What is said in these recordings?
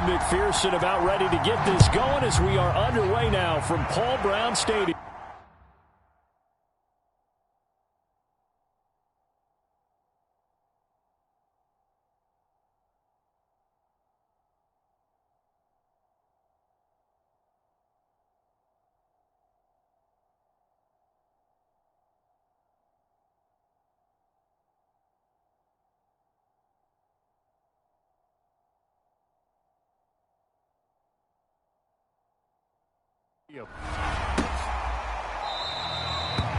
and McPherson about ready to get this going as we are underway now from Paul Brown Stadium.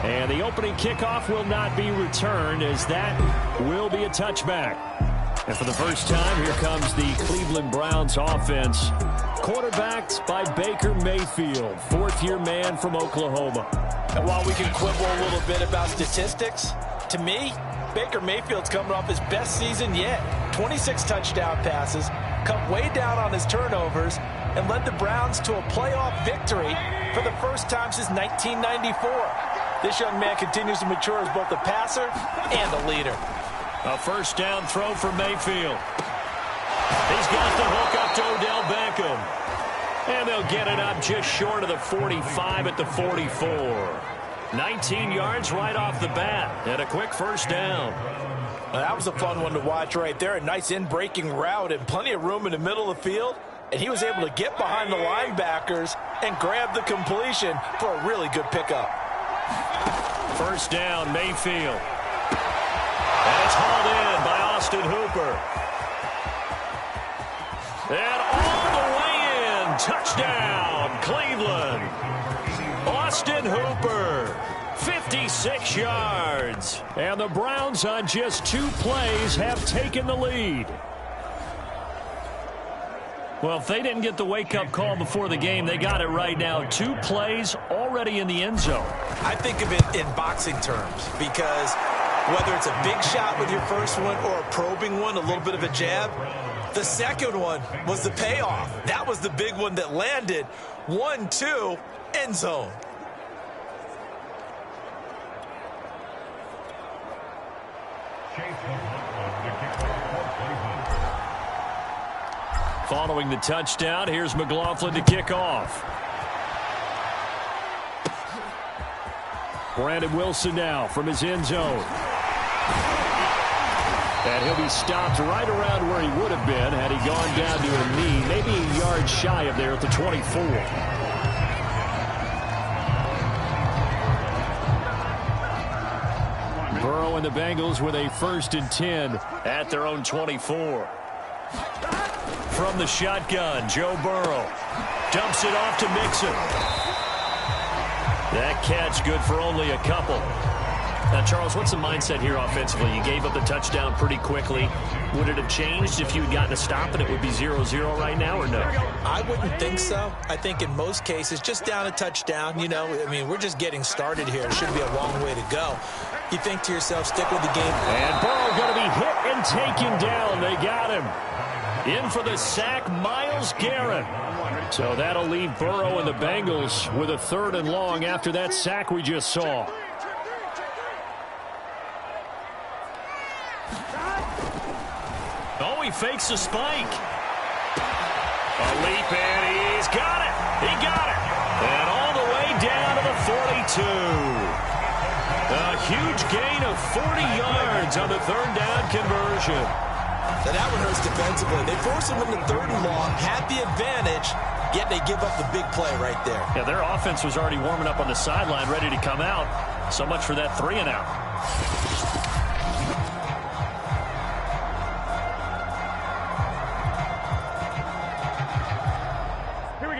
And the opening kickoff will not be returned, as that will be a touchback. And for the first time, here comes the Cleveland Browns offense, quarterbacked by Baker Mayfield, fourth-year man from Oklahoma. And while we can quibble a little bit about statistics, to me, Baker Mayfield's coming off his best season yet. 26 touchdown passes, cut way down on his turnovers, and led the Browns to a playoff victory for the first time since 1994. This young man continues to mature as both a passer and a leader. A first down throw for Mayfield. He's got the hook up to Odell Beckham. And they'll get it up just short of the 45 at the 44. 19 yards right off the bat, and a quick first down. Well, that was a fun one to watch right there. A nice in-breaking route and plenty of room in the middle of the field. And he was able to get behind the linebackers and grab the completion for a really good pickup. First down, Mayfield. And it's hauled in by Austin Hooper. And all the way in. Touchdown, Cleveland. Austin Hooper, 56 yards. And the Browns on just 2 plays have taken the lead. Well, if they didn't get the wake-up call before the game, they got it right now. 2 plays already in the end zone. I think of it in boxing terms, because whether it's a big shot with your first one or a probing one, a little bit of a jab, the second one was the payoff. That was the big one that landed. 1-2, end zone. Following the touchdown, here's McLaughlin to kick off. Brandon Wilson now from his end zone. And he'll be stopped right around where he would have been had he gone down to a knee, maybe a yard shy of there at the 24. Burrow and the Bengals with a 1st and 10 at their own 24. From the shotgun, Joe Burrow dumps it off to Mixon. That catch good for only a couple. Now, Charles, what's the mindset here offensively? You gave up the touchdown pretty quickly. Would it have changed if you had gotten a stop and it would be 0-0 right now, or no? I wouldn't think so. I think in most cases, just down a touchdown, you know, I mean, we're just getting started here. It shouldn't be a long way to go. You think to yourself, stick with the game. And Burrow going to be hit and taken down. They got him. In for the sack, Myles Garrett. So that'll leave Burrow and the Bengals with a 3rd and long after that sack we just saw. Oh, he fakes a spike. A leap, and he's got it. He got it. And all the way down to the 42. A huge gain of 40 yards on the 3rd down conversion. Now that one hurts defensively. They force him into 3rd and long, had the advantage, yet they give up the big play right there. Yeah, their offense was already warming up on the sideline, ready to come out. So much for that 3-and-out.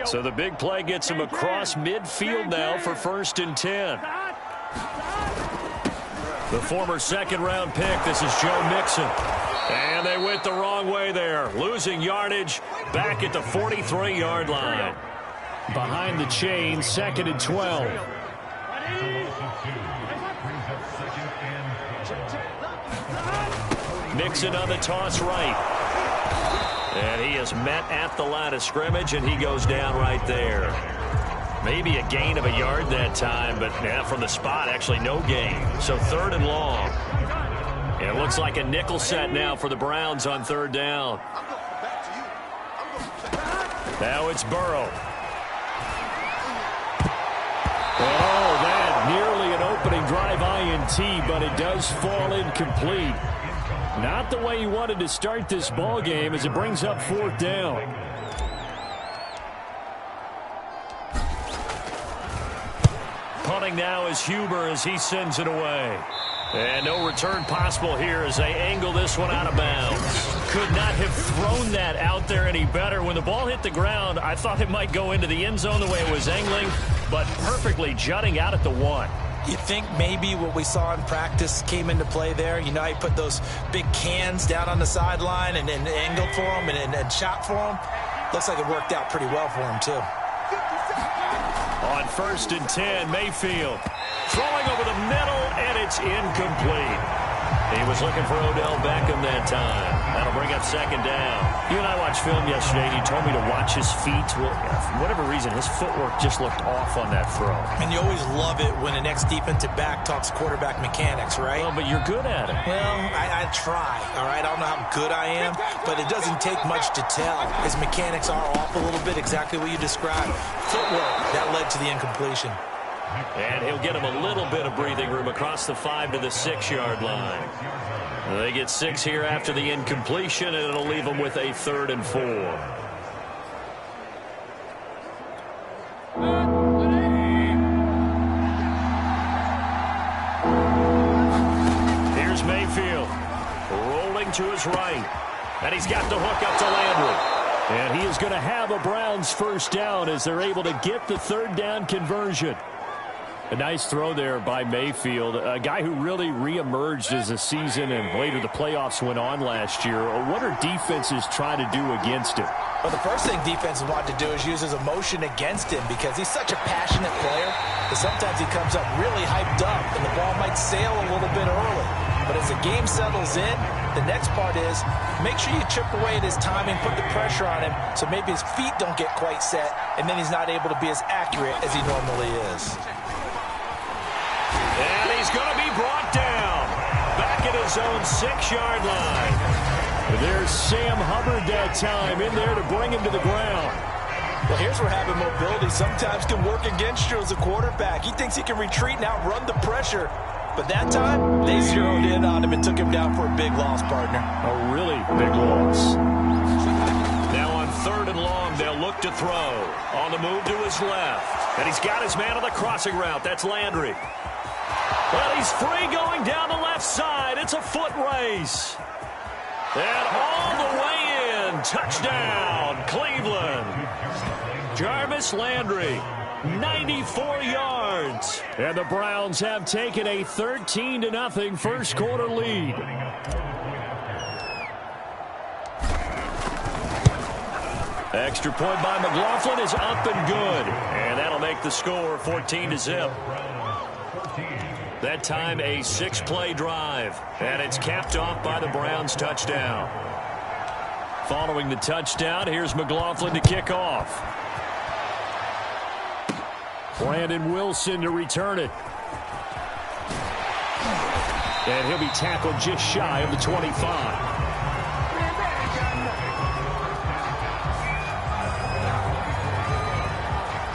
So the big play gets him across midfield now for 1st and 10. The former 2nd-round pick, this is Joe Mixon. And they went the wrong way there, losing yardage back at the 43-yard line. Behind the chain, 2nd and 12. Mixon on the toss right. And he is met at the line of scrimmage, and he goes down right there. Maybe a gain of a yard that time, but from the spot, actually no gain. So 3rd and long. And it looks like a nickel set now for the Browns on 3rd down. Now it's Burrow. Oh, that nearly an opening drive INT, but it does fall incomplete. Not the way he wanted to start this ball game as it brings up 4th down. Punting now is Huber as he sends it away. And no return possible here as they angle this one out of bounds. Could not have thrown that out there any better. When the ball hit the ground, I thought it might go into the end zone the way it was angling, but perfectly jutting out at the 1. You think maybe what we saw in practice came into play there? You know, he put those big cans down on the sideline and angled for him and shot for him. Looks like it worked out pretty well for him, too. On 1st and 10, Mayfield throwing over the middle, and it's incomplete. He was looking for Odell Beckham that time. That'll bring up 2nd down. You and I watched film yesterday, and you told me to watch his feet. Well, for whatever reason, his footwork just looked off on that throw. And you always love it when an ex-defensive back talks quarterback mechanics, right? Well, but you're good at it. Well, I try, all right? I don't know how good I am, but it doesn't take much to tell. His mechanics are off a little bit, exactly what you described. Footwork, that led to the incompletion. And he'll get him a little bit of breathing room across the 5 to the 6-yard line. They get 6 here after the incompletion, and it'll leave them with a 3rd and 4. Here's Mayfield rolling to his right, and he's got the hook up to Landry. And he is going to have a Browns 1st down as they're able to get the 3rd down conversion. A nice throw there by Mayfield, a guy who really reemerged as the season and later the playoffs went on last year. What are defenses trying to do against him? Well, the first thing defenses want to do is use his emotion against him because he's such a passionate player that sometimes he comes up really hyped up and the ball might sail a little bit early. But as the game settles in, the next part is make sure you chip away at his timing, put the pressure on him so maybe his feet don't get quite set and then he's not able to be as accurate as he normally is. And he's going to be brought down back at his own 6-yard line. There's Sam Hubbard that time in there to bring him to the ground. Well, here's where having mobility sometimes can work against you as a quarterback. He thinks he can retreat and outrun the pressure. But that time, they zeroed in on him and took him down for a big loss, partner. A really big loss. Now on 3rd and long, they'll look to throw. On the move to his left. And he's got his man on the crossing route. That's Landry. Well, he's free going down the left side. It's a foot race. And all the way in. Touchdown, Cleveland. Jarvis Landry, 94 yards. And the Browns have taken a 13-0 first quarter lead. Extra point by McLaughlin is up and good. And that'll make the score 14-0. That time a 6-play drive. And it's capped off by the Browns touchdown. Following the touchdown, here's McLaughlin to kick off. Brandon Wilson to return it. And he'll be tackled just shy of the 25.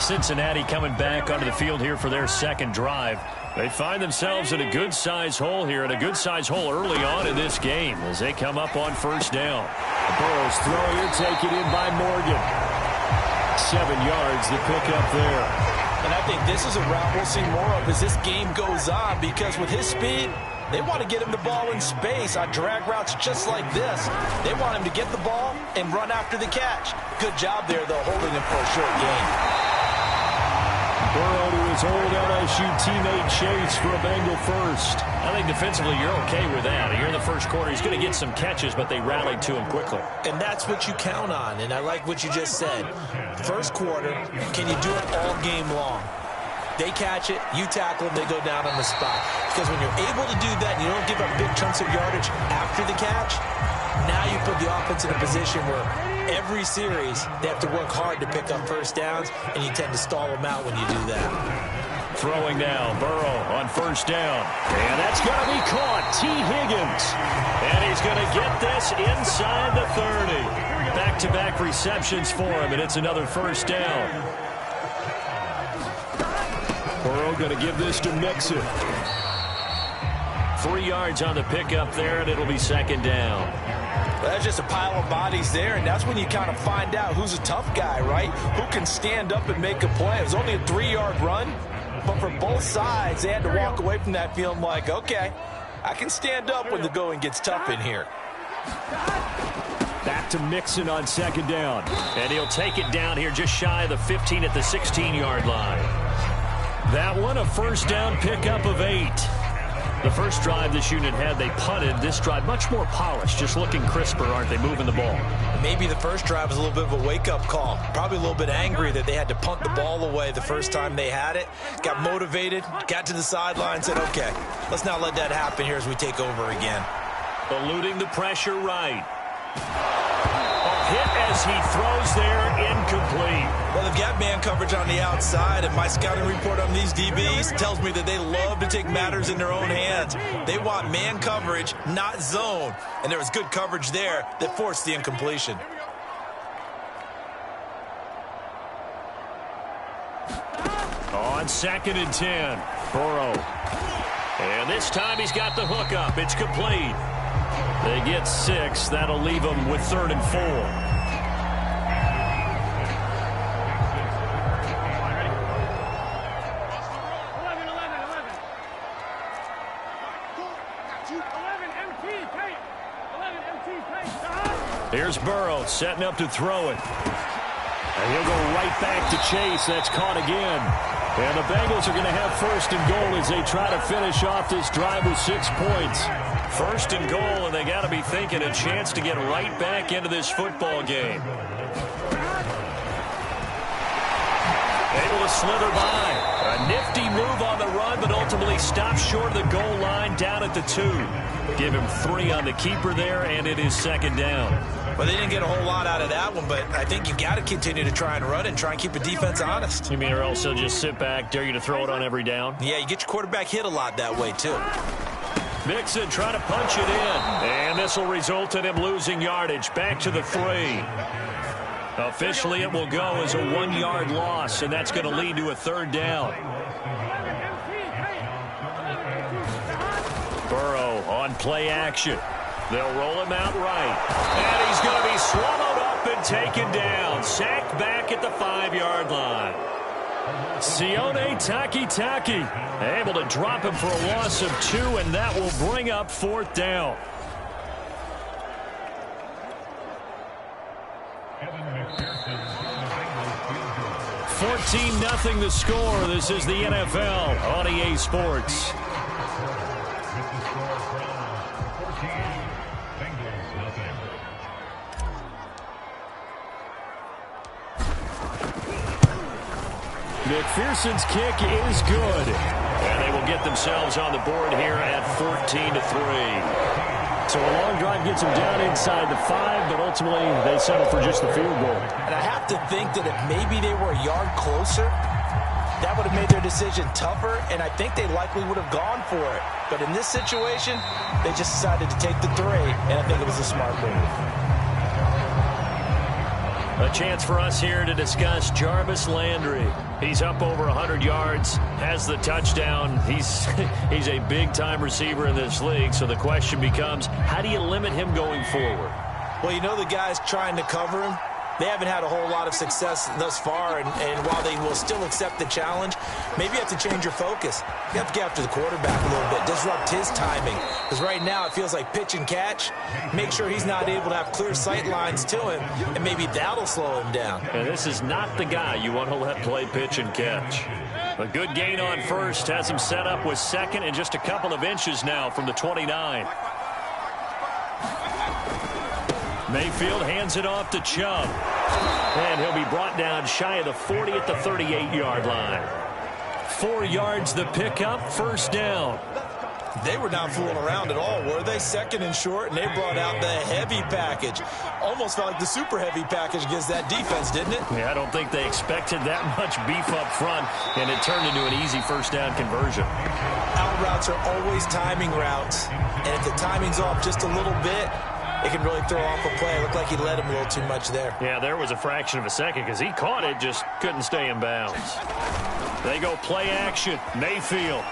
Cincinnati coming back onto the field here for their second drive. They find themselves in a good-sized hole here, and a good-sized hole early on in this game as they come up on first down. Burrow's throw here taken in by Morgan. 7 yards the pick up there. And I think this is a route we'll see more of as this game goes on, because with his speed, they want to get him the ball in space on drag routes just like this. They want him to get the ball and run after the catch. Good job there, though, holding him for a short gain. Burrow to his old LSU teammate Chase for a Bengal first. I think defensively you're okay with that. Here in the first quarter, he's going to get some catches, but they rallied to him quickly. And that's what you count on, and I like what you just said. First quarter, can you do it all game long? They catch it, you tackle them, they go down on the spot. Because when you're able to do that and you don't give up big chunks of yardage after the catch, now you put the offense in a position where every series they have to work hard to pick up first downs, and you tend to stall them out when you do that. Throwing now, Burrow on first down. And that's going to be caught. T. Higgins. And he's going to get this inside the 30. Back back-to-back receptions for him, and it's another first down. Burrow going to give this to Mixon. 3 yards on the pickup there, and it'll be second down. Well, that's just a pile of bodies there, and that's when you kind of find out who's a tough guy, right? Who can stand up and make a play. It was only a 3-yard run, but for both sides, they had to walk away from that feeling like, okay, I can stand up when the going gets tough in here. Back to Mixon on second down. And he'll take it down here just shy of the 15 at the 16-yard line. That one, a first down pickup of 8. The first drive this unit had, they punted. This drive, much more polished, just looking crisper, aren't they, moving the ball? Maybe the first drive was a little bit of a wake-up call. Probably a little bit angry that they had to punt the ball away the first time they had it. Got motivated, got to the sideline, said, okay, let's not let that happen here as we take over again. Eluding the pressure right. Hit as he throws there, incomplete. Well, they've got man coverage on the outside, and my scouting report on these DBs tells me that they love to take matters in their own hands. They want man coverage, not zone. And there was good coverage there that forced the incompletion. On 2nd and 10, Burrow. And this time he's got the hook up. It's complete. They get 6. That'll leave them with 3rd and 4. Here's Burrow setting up to throw it. And he'll go right back to Chase. That's caught again. And the Bengals are going to have 1st and goal as they try to finish off this drive with 6 points. 1st and goal, and they got to be thinking a chance to get right back into this football game. Able to slither by. A nifty move on the run, but ultimately stopped short of the goal line down at the 2. Give him 3 on the keeper there, and it is 2nd down. Well, they didn't get a whole lot out of that one, but I think you got to continue to try and run and try and keep the defense honest. You mean or else they'll just sit back, dare you to throw it on every down? Yeah, you get your quarterback hit a lot that way, too. Mixon trying to punch it in. And this will result in him losing yardage. Back to the 3. Officially, it will go as a 1-yard loss, and that's going to lead to a 3rd down. Burrow on play action. They'll roll him out right. And he's going to be swallowed up and taken down. Sacked back at the 5-yard line. Sione Takitaki able to drop him for a loss of 2, and that will bring up 4th down. 14-0 the score. This is the NFL on EA Sports. McPherson's kick is good. And they will get themselves on the board here at 14-3. So a long drive gets them down inside the 5, but ultimately they settle for just the field goal. And I have to think that if maybe they were a yard closer, that would have made their decision tougher, and I think they likely would have gone for it. But in this situation, they just decided to take the 3, and I think it was a smart move. A chance for us here to discuss Jarvis Landry. He's up over 100 yards, has the touchdown. He's a big-time receiver in this league, so the question becomes, how do you limit him going forward? Well, you know the guys trying to cover him, they haven't had a whole lot of success thus far, and while they will still accept the challenge, maybe you have to change your focus. You have to get after the quarterback a little bit, disrupt his timing, because right now it feels like pitch and catch. Make sure he's not able to have clear sight lines to him, and maybe that'll slow him down. And this is not the guy you want to let play pitch and catch. A good gain on 1st has him set up with 2nd and just a couple of inches now from the 29. Mayfield hands it off to Chubb. And he'll be brought down shy of the 40 at the 38-yard line. 4 yards the pickup, 1st down. They were not fooling around at all, were they? 2nd and short, and they brought out the heavy package. Almost felt like the super heavy package against that defense, didn't it? Yeah, I don't think they expected that much beef up front, and it turned into an easy 1st down conversion. Out routes are always timing routes, and if the timing's off just a little bit, it can really throw off a play. It looked like he led him a little too much there. Yeah, there was a fraction of a second because he caught it, just couldn't stay in bounds. They go play action. Mayfield.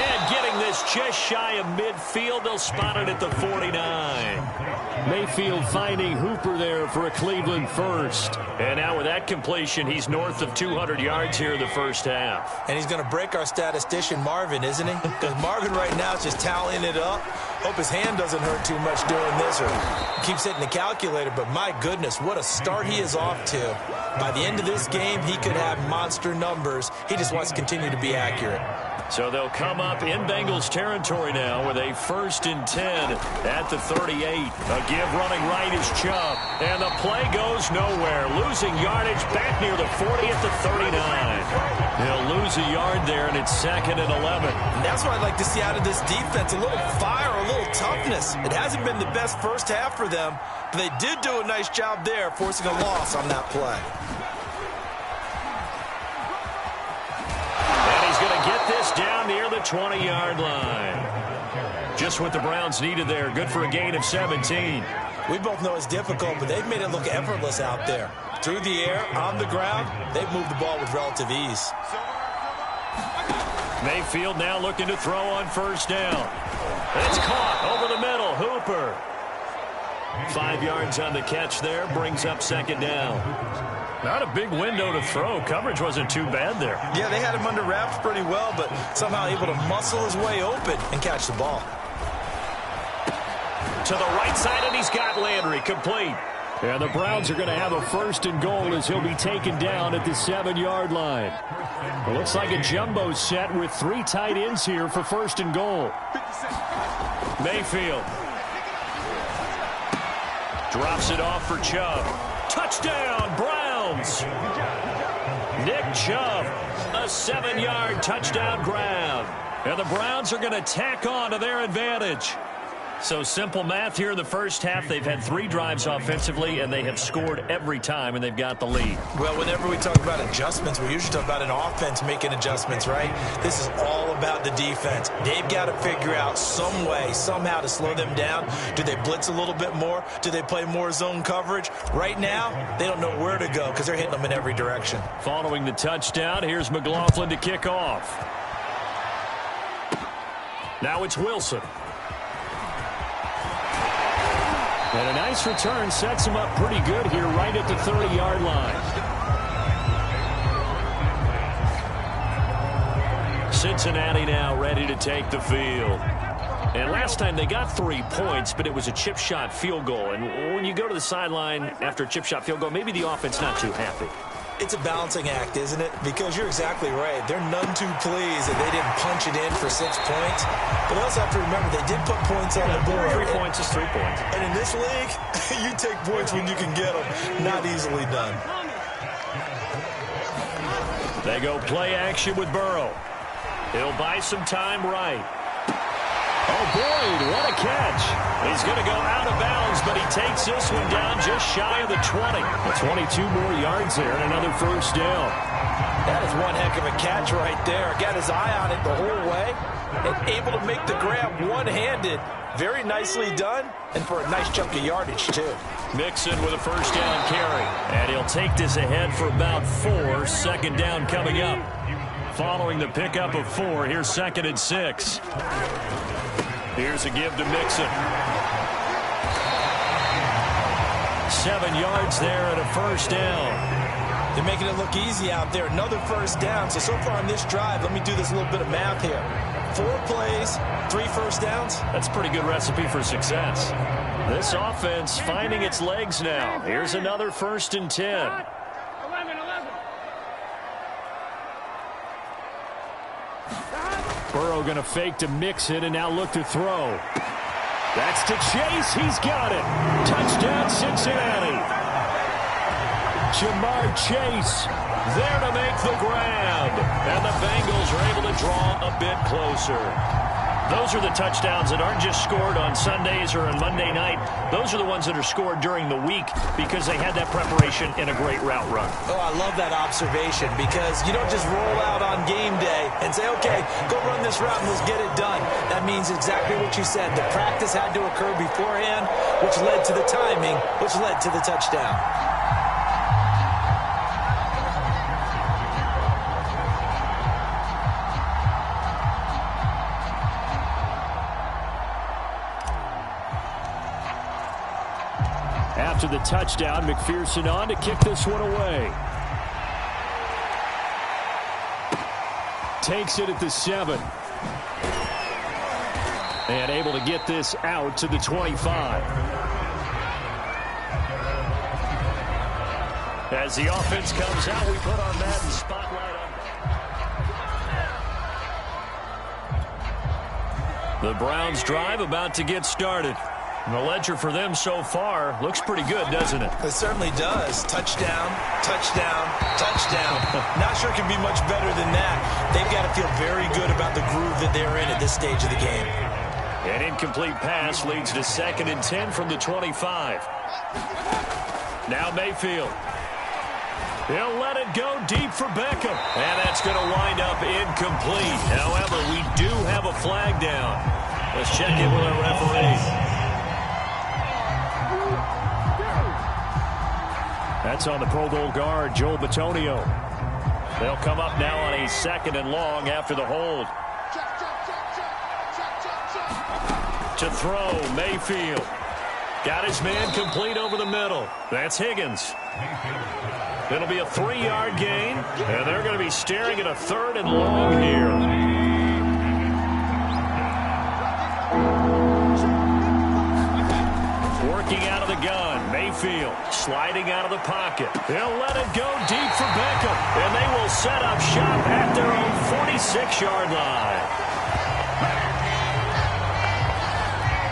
And getting this just shy of midfield, they'll spot it at the 49. Mayfield finding Hooper there for a Cleveland first. And now with that completion, he's north of 200 yards here in the first half. And he's going to break our statistician Marvin, isn't he? Because Marvin right now is just tallying it up. Hope his hand doesn't hurt too much doing this or keeps hitting the calculator. But my goodness, what a start he is off to. By the end of this game, he could have monster numbers. He just wants to continue to be accurate. So they'll come up in Bengals territory now with a 1st and 10 at the 38. A give running right is Chubb. And the play goes nowhere. Losing yardage back near the 40 at the 39. He'll lose a yard there, and it's 2nd and 11. And that's what I'd like to see out of this defense. A little fire, a little toughness. It hasn't been the best first half for them, but they did do a nice job there, forcing a loss on that play. Get this down near the 20-yard line. Just what the Browns needed there. Good for a gain of 17. We both know it's difficult, but they've made it look effortless out there. Through the air, on the ground, they've moved the ball with relative ease. Mayfield now looking to throw on 1st down. It's caught over the middle. Hooper. 5 yards on the catch there. Brings up 2nd down. Not a big window to throw. Coverage wasn't too bad there. Yeah, they had him under wraps pretty well, but somehow able to muscle his way open and catch the ball. To the right side, and he's got Landry complete. And the Browns are going to have a 1st and goal as he'll be taken down at the 7-yard line. It looks like a jumbo set with 3 tight ends here for 1st and goal. Mayfield. Drops it off for Chubb. Touchdown, Browns. Nick Chubb, a 7-yard touchdown grab. And the Browns are going to tack on to their advantage. So simple math here in the first half. They've had 3 drives offensively, and they have scored every time, and they've got the lead. Well, whenever we talk about adjustments, we usually talk about an offense making adjustments, right? This is all about the defense. They've got to figure out some way, somehow to slow them down. Do they blitz a little bit more? Do they play more zone coverage? Right now, they don't know where to go because they're hitting them in every direction. Following the touchdown, here's McLaughlin to kick off. Now it's Wilson. And a nice return sets him up pretty good here right at the 30-yard line. Cincinnati now ready to take the field. And last time they got 3 points, but it was a chip shot field goal. And when you go to the sideline after a chip shot field goal, maybe the offense not too happy. It's a balancing act, isn't it? Because you're exactly right. They're none too pleased that they didn't punch it in for 6 points. But they also have to remember they did put points on the board. 3 points is 3 points. And in this league, you take points when you can get them. Not easily done. They go play action with Burrow. He'll buy some time right. Oh, Boyd, what a catch. He's going to go out of bounds, but he takes this one down just shy of the 20. 22 more yards there and another 1st down. That is one heck of a catch right there. Got his eye on it the whole way and able to make the grab one-handed. Very nicely done and for a nice chunk of yardage, too. Mixon with a 1st down carry. And he'll take this ahead for about 4. 2nd down coming up. Following the pickup of 4, here's 2nd and 6. Here's a give to Mixon. 7 yards there and a 1st down. They're making it look easy out there. Another 1st down. So far on this drive, let me do this little bit of math here. 4 plays, 3 1st downs. That's a pretty good recipe for success. This offense finding its legs now. Here's another 1st and 10. Burrow going to fake to Mixon and now look to throw. That's to Chase. He's got it. Touchdown, Cincinnati. Jamar Chase there to make the grab. And the Bengals are able to draw a bit closer. Those are the touchdowns that aren't just scored on Sundays or on Monday night. Those are the ones that are scored during the week because they had that preparation in a great route run. Oh, I love that observation because you don't just roll out on game day and say, okay, go run this route and let's get it done. That means exactly what you said. The practice had to occur beforehand, which led to the timing, which led to the touchdown. After the touchdown, McPherson on to kick this one away. Takes it at the 7. And able to get this out to the 25. As the offense comes out, we put our Madden spotlight on. The Browns drive about to get started. And the ledger for them so far looks pretty good, doesn't it? It certainly does. Touchdown, touchdown, touchdown. Not sure it can be much better than that. They've got to feel very good about the groove that they're in at this stage of the game. An incomplete pass leads to 2nd and 10 from the 25. Now Mayfield. He'll let it go deep for Beckham. And that's going to wind up incomplete. However, we do have a flag down. Let's check in with our referee. That's on the Pro Bowl guard, Joel Bitonio. They'll come up now on a 2nd and long after the hold. To throw, Mayfield. Got his man complete over the middle. That's Higgins. It'll be a 3-yard gain, and they're going to be staring at a 3rd and long here. Working out of the gun, Mayfield sliding out of the pocket. They'll let it go deep for Beckham, and they will set up shop at their own 46-yard line.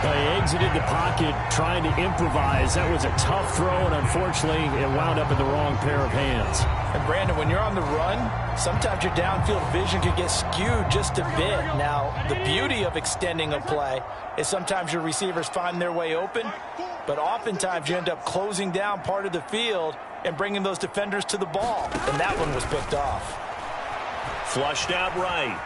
They exited the pocket trying to improvise. That was a tough throw, and unfortunately, it wound up in the wrong pair of hands. And Brandon, when you're on the run, sometimes your downfield vision can get skewed just a bit. Now, the beauty of extending a play is sometimes your receivers find their way open, but oftentimes you end up closing down part of the field and bringing those defenders to the ball. And that one was picked off. Flushed out right.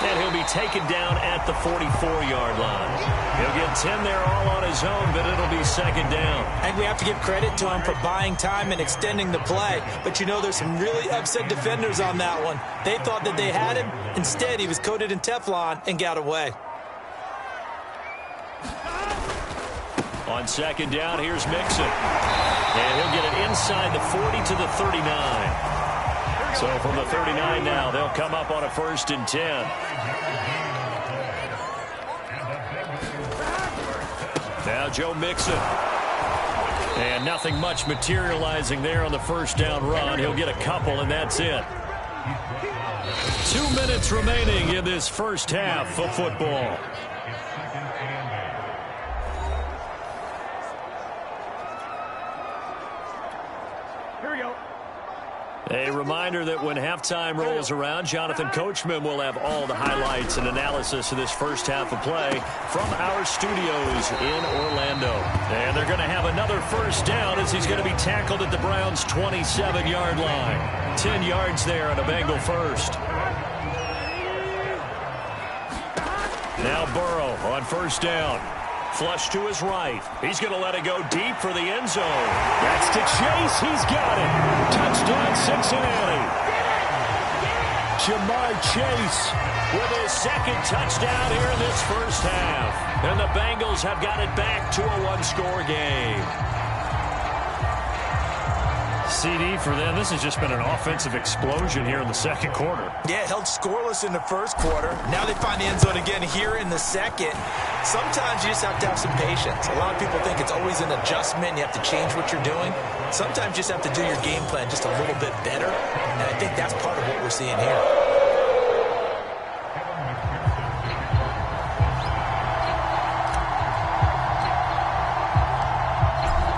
And he'll be taken down at the 44-yard line. He'll get 10 there all on his own, but it'll be 2nd down. I think we have to give credit to him for buying time and extending the play. But, you know, there's some really upset defenders on that one. They thought that they had him. Instead, he was coated in Teflon and got away. On 2nd down, here's Mixon. And he'll get it inside the 40 to the 39. So from the 39 now, they'll come up on a 1st and 10. Now Joe Mixon. And nothing much materializing there on the 1st down run. He'll get a couple, and that's it. 2 minutes remaining in this first half of football. A reminder that when halftime rolls around, Jonathan Coachman will have all the highlights and analysis of this first half of play from our studios in Orlando. And they're going to have another 1st down as he's going to be tackled at the Browns' 27-yard line. 10 yards there on a Bengal 1st. Now Burrow on 1st down. Flush to his right. He's going to let it go deep for the end zone. That's to Chase. He's got it. Touchdown, Cincinnati. Jamar Chase with his 2nd touchdown here in this first half. And the Bengals have got it back to a 1-score game. CD for them. This has just been an offensive explosion here in the 2nd quarter. Yeah, held scoreless in the 1st quarter. Now they find the end zone again here in the 2nd. Sometimes you just have to have some patience. A lot of people think it's always an adjustment. You have to change what you're doing. Sometimes you just have to do your game plan just a little bit better. And I think that's part of what we're seeing here.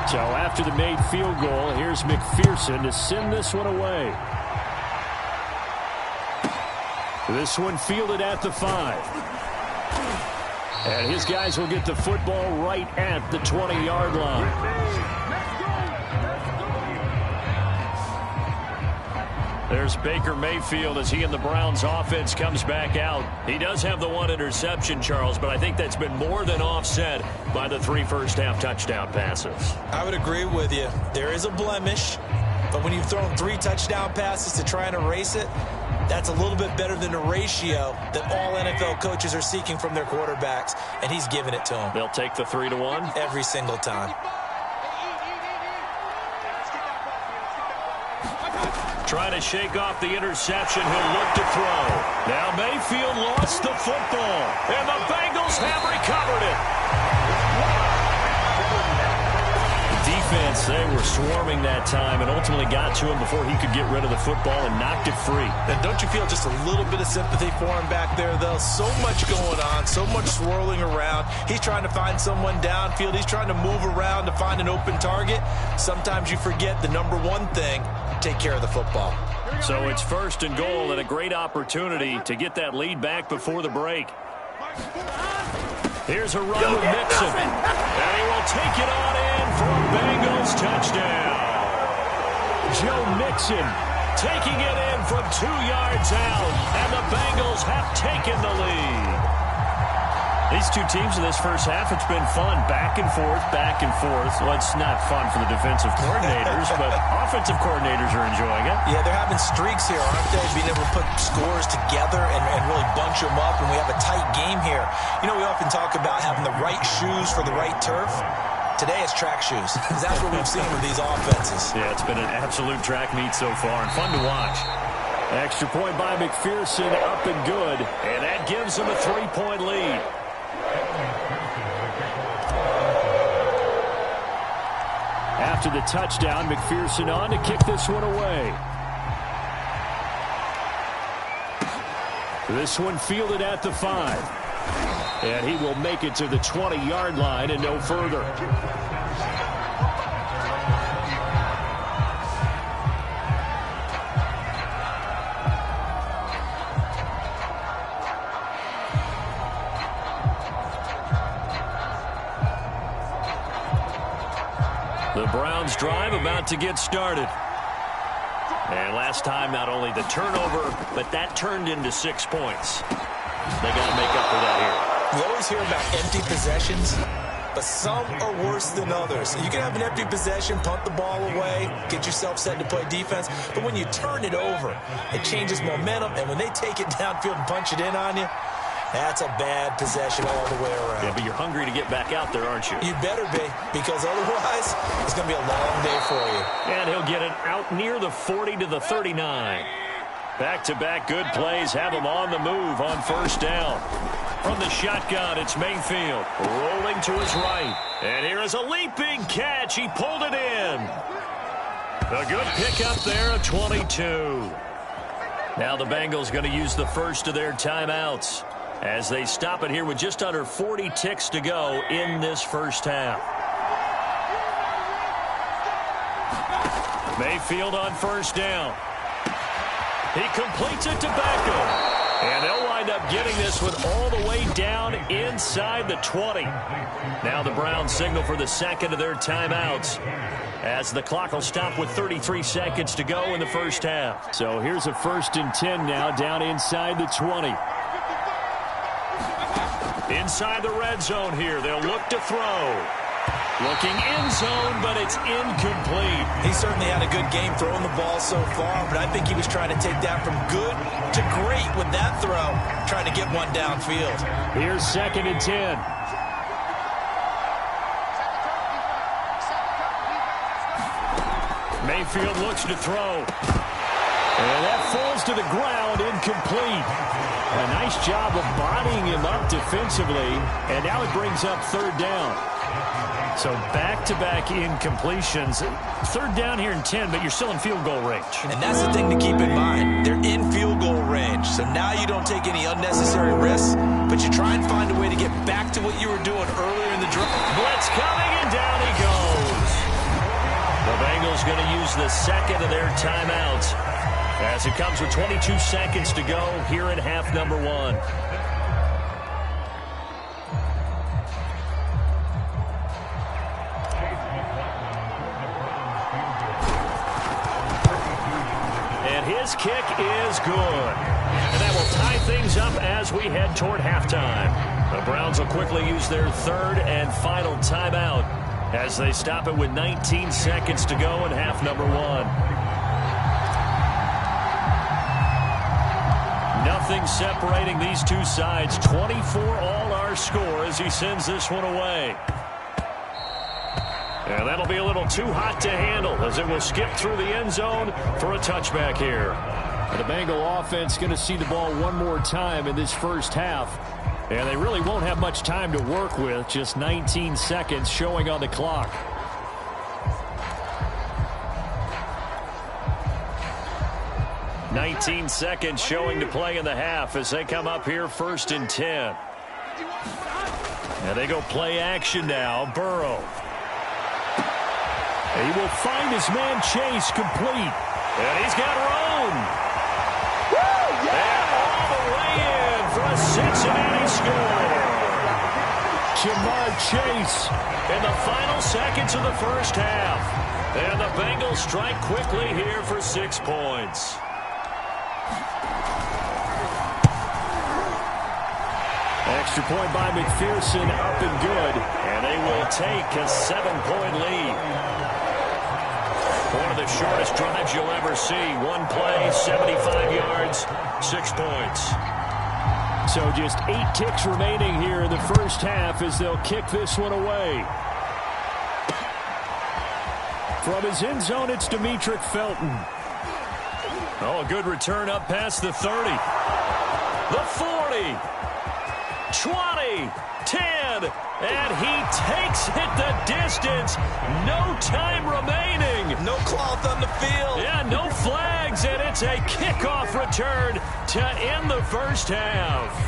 So after the made field goal, here's McPherson to send this one away. This one fielded at the 5. And his guys will get the football right at the 20-yard line. There's Baker Mayfield as he and the Browns offense comes back out. He does have the one interception, Charles, but I think that's been more than offset by the 3 first-half touchdown passes. I would agree with you. There is a blemish, but when you've thrown 3 touchdown passes to try and erase it, that's a little bit better than the ratio that all NFL coaches are seeking from their quarterbacks, and he's giving it to them. They'll take the 3-1? Every single time. Trying to shake off the interception. He'll look to throw. Now Mayfield lost the football, and the Bengals have recovered it. Defense, they were swarming that time and ultimately got to him before he could get rid of the football and knocked it free. And don't you feel just a little bit of sympathy for him back there, though? So much going on, so much swirling around. He's trying to find someone downfield. He's trying to move around to find an open target. Sometimes you forget the number one thing, take care of the football. So it's 1st and goal and a great opportunity to get that lead back before the break. Here's a run with Mixon. And he will take it on in for a Bengals touchdown. Joe Mixon taking it in from 2 yards out. And the Bengals have taken the lead. These two teams in this first half, it's been fun. Back and forth, back and forth. Well, it's not fun for the defensive coordinators, but offensive coordinators are enjoying it. Yeah, they're having streaks here, aren't they? Being able to put scores together and really bunch them up, and we have a tight game here. You know, we often talk about having the right shoes for the right turf. Today it's track shoes, because that's what we've seen with these offenses. Yeah, it's been an absolute track meet so far, and fun to watch. Extra point by McPherson, up and good, and that gives them a 3-point lead. After the touchdown, McPherson on to kick this one away. This one fielded at the 5. And he will make it to the 20-yard line and no further. The Browns drive about to get started. And last time, not only the turnover, but that turned into 6 points. They got to make up for that here. We always hear about empty possessions, but some are worse than others. You can have an empty possession, punt the ball away, get yourself set to play defense, but when you turn it over, it changes momentum, and when they take it downfield and punch it in on you, that's a bad possession all the way around. Yeah, but you're hungry to get back out there, aren't you? You better be, because otherwise, it's going to be a long day for you. And he'll get it out near the 40 to the 39. Back-to-back good plays have him on the move on first down. From the shotgun, it's Mayfield rolling to his right. And here is a leaping catch. He pulled it in. A good pickup there of 22. Now the Bengals going to use the first of their timeouts as they stop it here with just under 40 ticks to go in this first half. Mayfield on first down. He completes it to Beckham. And they'll wind up getting this one all the way down inside the 20. Now the Browns signal for the second of their timeouts as the clock will stop with 33 seconds to go in the first half. So here's a 1st and 10 now down inside the 20. Inside the red zone here. They'll look to throw. Looking end zone, but it's incomplete. He certainly had a good game throwing the ball so far, but I think he was trying to take that from good to great with that throw, trying to get one downfield. Here's 2nd and 10. Mayfield looks to throw. And that falls to the ground, incomplete. A nice job of bodying him up defensively, and now it brings up 3rd down. So back-to-back incompletions. 3rd down here in 10, but you're still in field goal range. And that's the thing to keep in mind. They're in field goal range. So now you don't take any unnecessary risks, but you try and find a way to get back to what you were doing earlier in the drive. Blitz coming, and down he goes. The Bengals going to use the second of their timeouts As it comes with 22 seconds to go here in half number one. And his kick is good. And that will tie things up as we head toward halftime. The Browns will quickly use their third and final timeout as they stop it with 19 seconds to go in half number one. Nothing separating these two sides. 24 all our score as he sends this one away. And that'll be a little too hot to handle as it will skip through the end zone for a touchback here. And the Bengal offense going to see the ball one more time in this first half. And they really won't have much time to work with. Just 19 seconds showing on the clock. $19 seconds showing to play in the half as they come up here 1st and 10. And they go play action now. Burrow. He will find his man Chase complete. And he's got room. And all the way in for a Cincinnati score. Jamar Chase in the final seconds of the first half. And the Bengals strike quickly here for 6 points. Extra point by McPherson, up and good. And they will take a 7-point lead. One of the shortest drives you'll ever see. One play, 75 yards, 6 points. So just 8 ticks remaining here in the first half as they'll kick this one away. From his end zone, it's Demetric Felton. Oh, a good return up past the 30. The 40. 20. 10. And he takes it the distance. No time remaining. No cloth on the field. Yeah, no flags, and it's a kickoff return to end the first half.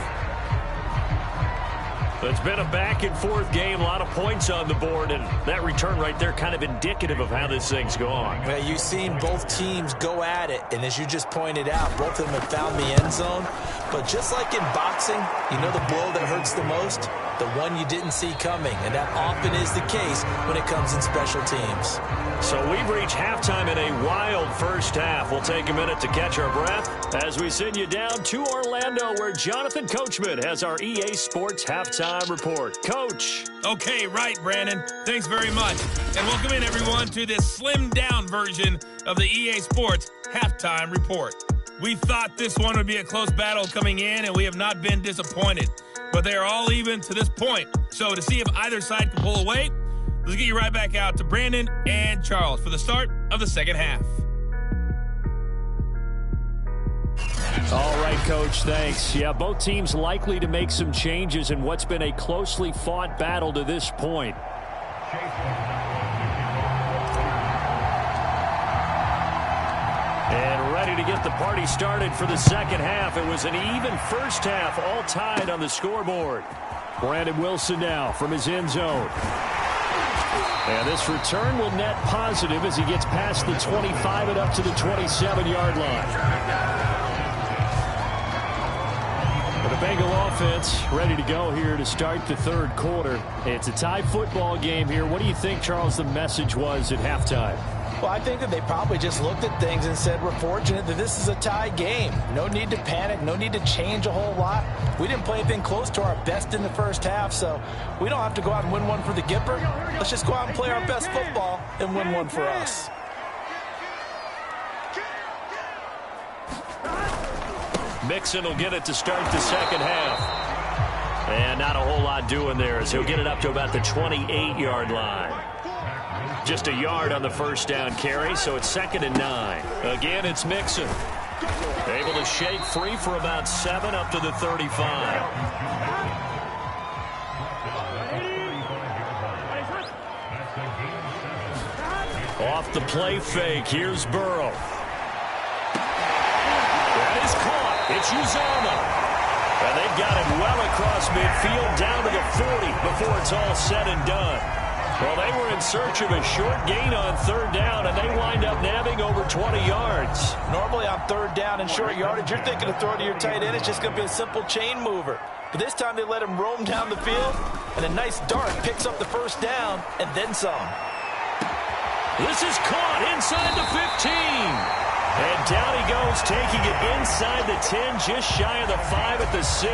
It's been a back-and-forth game, a lot of points on the board, and that return right there kind of indicative of how this thing's gone. Well, you've seen both teams go at it, and as you just pointed out, both of them have found the end zone. But just like in boxing, you know the blow that hurts the most? The one you didn't see coming, and that often is the case when it comes in special teams. So we've reached halftime in a wild first half. We'll take a minute to catch our breath as we send you down to Orlando, where Jonathan Coachman has our EA Sports Halftime Report. Coach. Okay, right, Brandon. Thanks very much. And welcome in, everyone, to this slimmed-down version of the EA Sports Halftime Report. We thought this one would be a close battle coming in, and we have not been disappointed. But they are all even to this point. So to see if either side can pull away, let's get you right back out to Brandon and Charles for the start of the second half. All right, Coach, thanks. Yeah, both teams likely to make some changes in what's been a closely fought battle to this point. And ready to get the party started for the second half. It was an even first half, all tied on the scoreboard. Brandon Wilson now from his end zone. And this return will net positive as he gets past the 25 and up to the 27-yard line. The Bengal offense ready to go here to start the third quarter. It's a tie football game here. What do you think, Charles, the message was at halftime? Well, I think that they probably just looked at things and said, we're fortunate that this is a tie game. No need to panic. No need to change a whole lot. We didn't play anything close to our best in the first half, so we don't have to go out and win one for the Gipper. Let's just go out and play our best football and win one for us. Mixon will get it to start the second half. And not a whole lot doing there as he'll get it up to about the 28-yard line. Just a yard on the first down carry, so it's 2nd and 9. Again, it's Mixon. Able to shake free for about 7 up to the 35. Off the play fake, here's Burrow. That is caught. It's Uzomah. And they've got him well across midfield down to the 40 before it's all said and done. Well, they were in search of a short gain on third down, and they wind up nabbing over 20 yards. Normally on third down and short yardage, you're thinking of throwing to your tight end. It's just going to be a simple chain mover. But this time they let him roam down the field, and a nice dart picks up the first down and then some. This is caught inside the 15. And down he goes, taking it inside the 10, just shy of the 5 at the 6.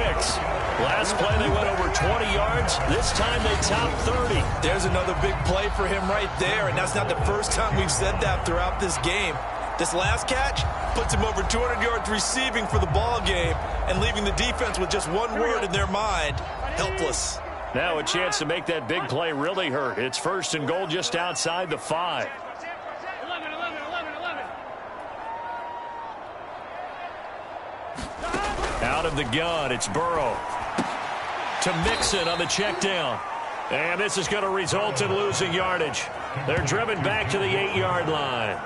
Last play they went over 20 yards. This time they topped 30. There's another big play for him right there, and that's not the first time we've said that throughout this game. This last catch puts him over 200 yards receiving for the ball game and leaving the defense with just one word in their mind: helpless. Now a chance to make that big play really hurt. It's first and goal just outside the 5. Out of the gun, it's Burrow. To Mixon on the check down. And this is going to result in losing yardage. They're driven back to the 8-yard line.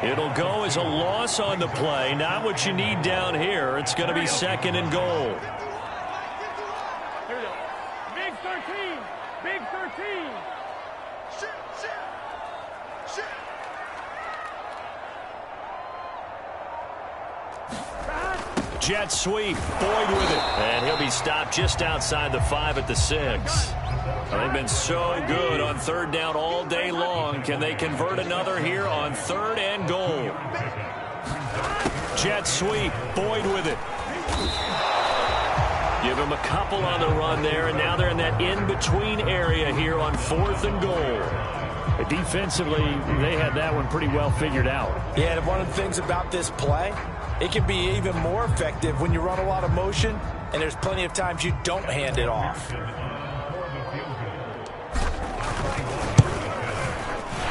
It'll go as a loss on the play. Not what you need down here. It's going to be second and goal. Big 13. Big 13. Jet sweep. Boyd with it. And he'll be stopped just outside the 5 at the 6. They've been so good on third down all day long. Can they convert another here on third and goal? Jet sweep. Boyd with it. Give him a couple on the run there, and now they're in that in-between area here on fourth and goal. Defensively, they had that one pretty well figured out. Yeah, and one of the things about this play, it can be even more effective when you run a lot of motion, and there's plenty of times you don't hand it off.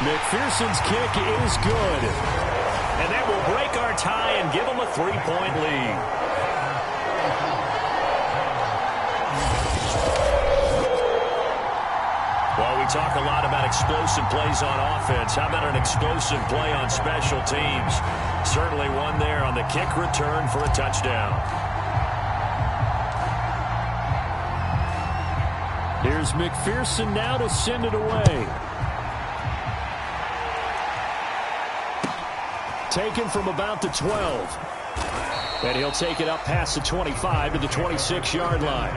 McPherson's kick is good. And that will break our tie and give them a 3-point lead. Well, we talk a lot about explosive plays on offense. How about an explosive play on special teams? Certainly one there on the kick return for a touchdown. Here's McPherson now to send it away. Taken from about the 12. And he'll take it up past the 25 to the 26-yard line.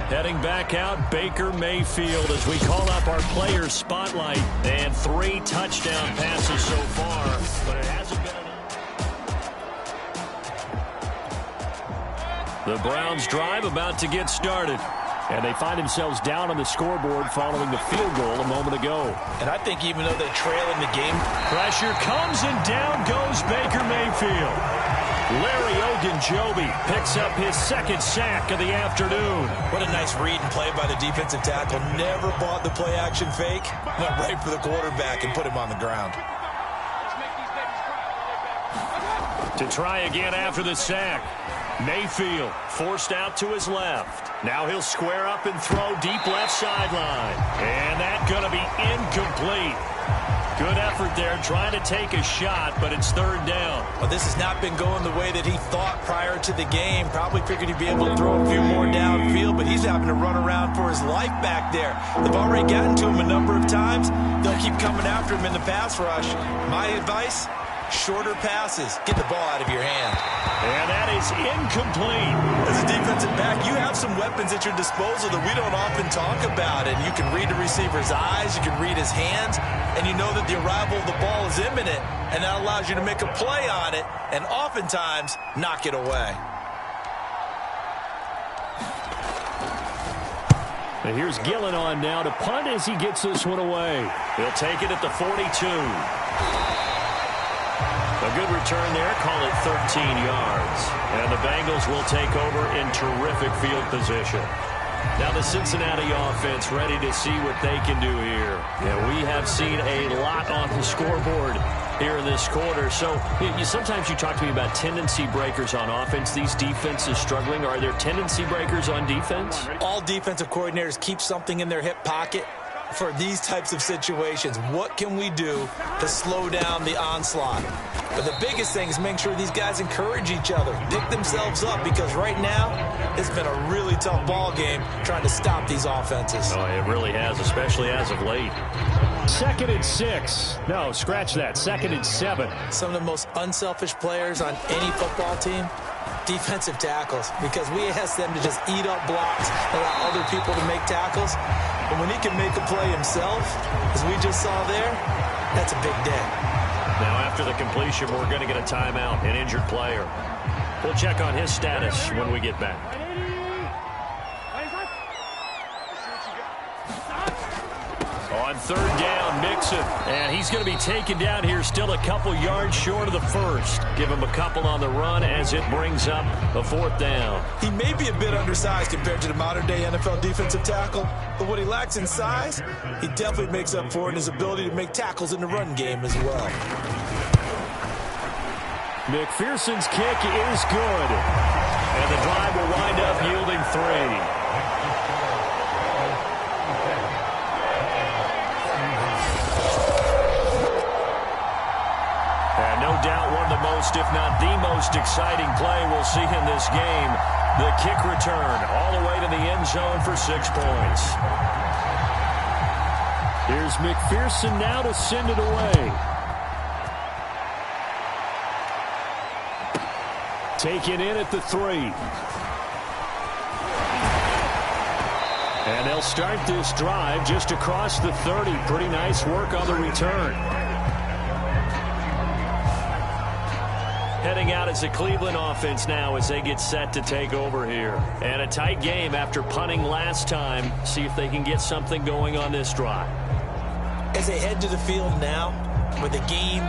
Heading back out, Baker Mayfield as we call up our players spotlight. And 3 touchdown passes so far, but it hasn't been enough. The Browns drive about to get started. And they find themselves down on the scoreboard following the field goal a moment ago. And I think even though they trail in the game, pressure comes and down goes Baker Mayfield. Larry Ogunjobi picks up his second sack of the afternoon. What a nice read and play by the defensive tackle. Never bought the play-action fake. Went right for the quarterback and put him on the ground. To try again after the sack. Mayfield forced out to his left. Now he'll square up and throw deep left sideline. And that's going to be incomplete. Good effort there trying to take a shot, but it's third down. Well, this has not been going the way that he thought prior to the game. Probably figured he'd be able to throw a few more downfield, but he's having to run around for his life back there. They've already gotten to him a number of times. They'll keep coming after him in the pass rush. My advice, shorter passes. Get the ball out of your hand. And that is incomplete. As a defensive back, you have some weapons at your disposal that we don't often talk about. And you can read the receiver's eyes, you can read his hands, and you know that the arrival of the ball is imminent, and that allows you to make a play on it and oftentimes knock it away. And here's Gillen on now to punt as he gets this one away. He'll take it at the 42. A good return there, call it 13 yards. And the Bengals will take over in terrific field position. Now the Cincinnati offense ready to see what they can do here. And we have seen a lot on the scoreboard here in this quarter. So sometimes you talk to me about tendency breakers on offense. These defenses struggling. Are there tendency breakers on defense? All defensive coordinators keep something in their hip pocket. for these types of situations. What can we do to slow down the onslaught? But the biggest thing is make sure these guys encourage each other, pick themselves up, because right now it's been a really tough ball game trying to stop these offenses. Oh, it really has, especially as of late. 2nd and 6. No, scratch that. 2nd and 7. Some of the most unselfish players on any football team, defensive tackles, because we ask them to just eat up blocks and allow other people to make tackles. But when he can make a play himself, as we just saw there, that's a big day. Now, after the completion, we're going to get a timeout, an injured player. We'll check on his status when we get back. On 3rd down, Mixon. And he's going to be taken down here, still a couple yards short of the first. Give him a couple on the run as it brings up a 4th down. He may be a bit undersized compared to the modern-day NFL defensive tackle, but what he lacks in size, he definitely makes up for in his ability to make tackles in the run game as well. McPherson's kick is good. And the drive will wind up yielding 3. No doubt one of the most, if not the most exciting play we'll see in this game. The kick return all the way to the end zone for 6 points. Here's McPherson now to send it away. Taken in at the 3. And they'll start this drive just across the 30. Pretty nice work on the return. Heading out as a Cleveland offense now as they get set to take over here. And a tight game after punting last time. See if they can get something going on this drive. As they head to the field now, with the game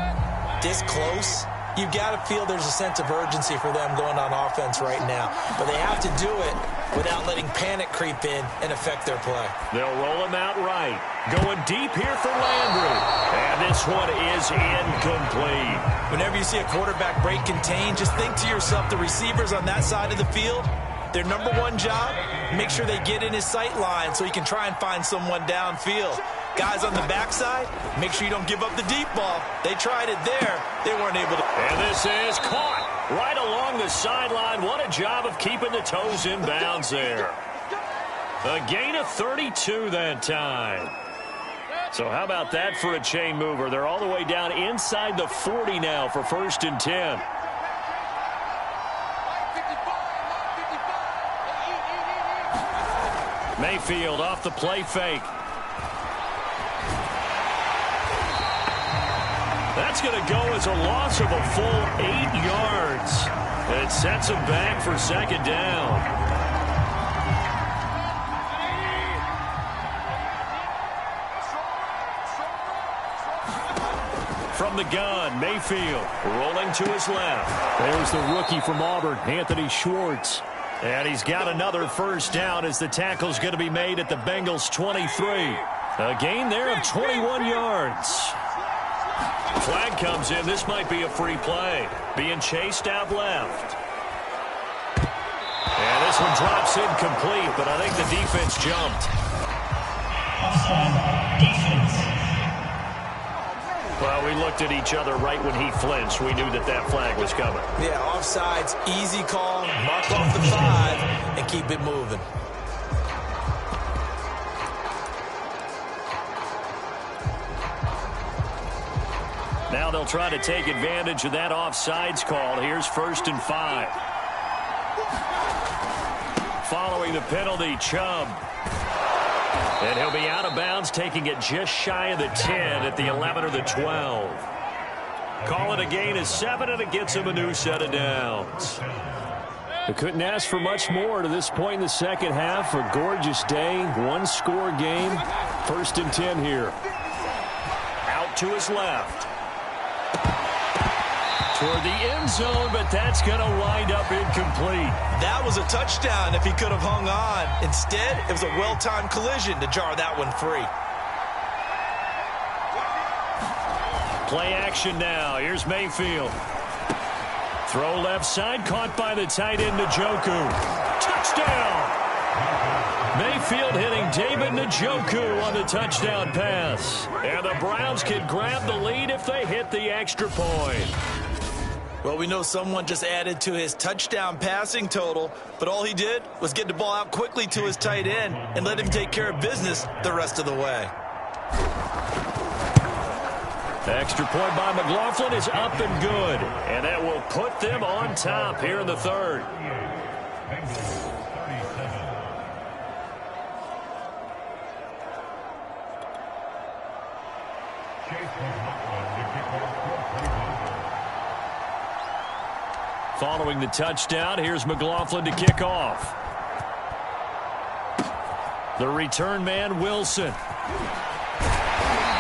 this close, you've got to feel there's a sense of urgency for them going on offense right now. But they have to do it without letting panic creep in and affect their play. They'll roll him out right. Going deep here for Landry. And this one is incomplete. Whenever you see a quarterback break contain, just think to yourself, the receivers on that side of the field, their number one job, make sure they get in his sight line so he can try and find someone downfield. Guys on the backside, make sure you don't give up the deep ball. They tried it there. They weren't able to. And this is caught right along the sideline. What a job of keeping the toes in bounds there. A gain of 32 that time. So how about that for a chain mover? They're all the way down inside the 40 now for 1st and 10. Mayfield off the play fake. That's going to go as a loss of a full 8 yards. It sets him back for 2nd down. From the gun, Mayfield rolling to his left. There's the rookie from Auburn, Anthony Schwartz. And he's got another 1st down as the tackle's going to be made at the Bengals 23. A gain there of 21 yards. Flag comes in. This might be a free play. Being chased out left. And this one drops incomplete, but I think the defense jumped. Well, we looked at each other right when he flinched. We knew that that flag was coming. Yeah, offsides, easy call. Mark off the 5 and keep it moving. Now they'll try to take advantage of that offsides call. Here's 1st and 5. Following the penalty, Chubb. And he'll be out of bounds, taking it just shy of the 10 at the 11 or the 12. Call it a gain of 7, and it gets him a new set of downs. They couldn't ask for much more to this point in the second half. A gorgeous day, one-score game. 1st and 10 here. Out to his left. Toward the end zone, but that's going to wind up incomplete. That was a touchdown if he could have hung on. Instead, it was a well-timed collision to jar that one free. Play action now. Here's Mayfield. Throw left side, caught by the tight end, Njoku. Touchdown! Mayfield hitting David Njoku on the touchdown pass. And the Browns can grab the lead if they hit the extra point. Well, we know someone just added to his touchdown passing total, but all he did was get the ball out quickly to his tight end and let him take care of business the rest of the way. The extra point by McLaughlin is up and good, and that will put them on top here in the third. Following the touchdown, here's McLaughlin to kick off. The return man, Wilson.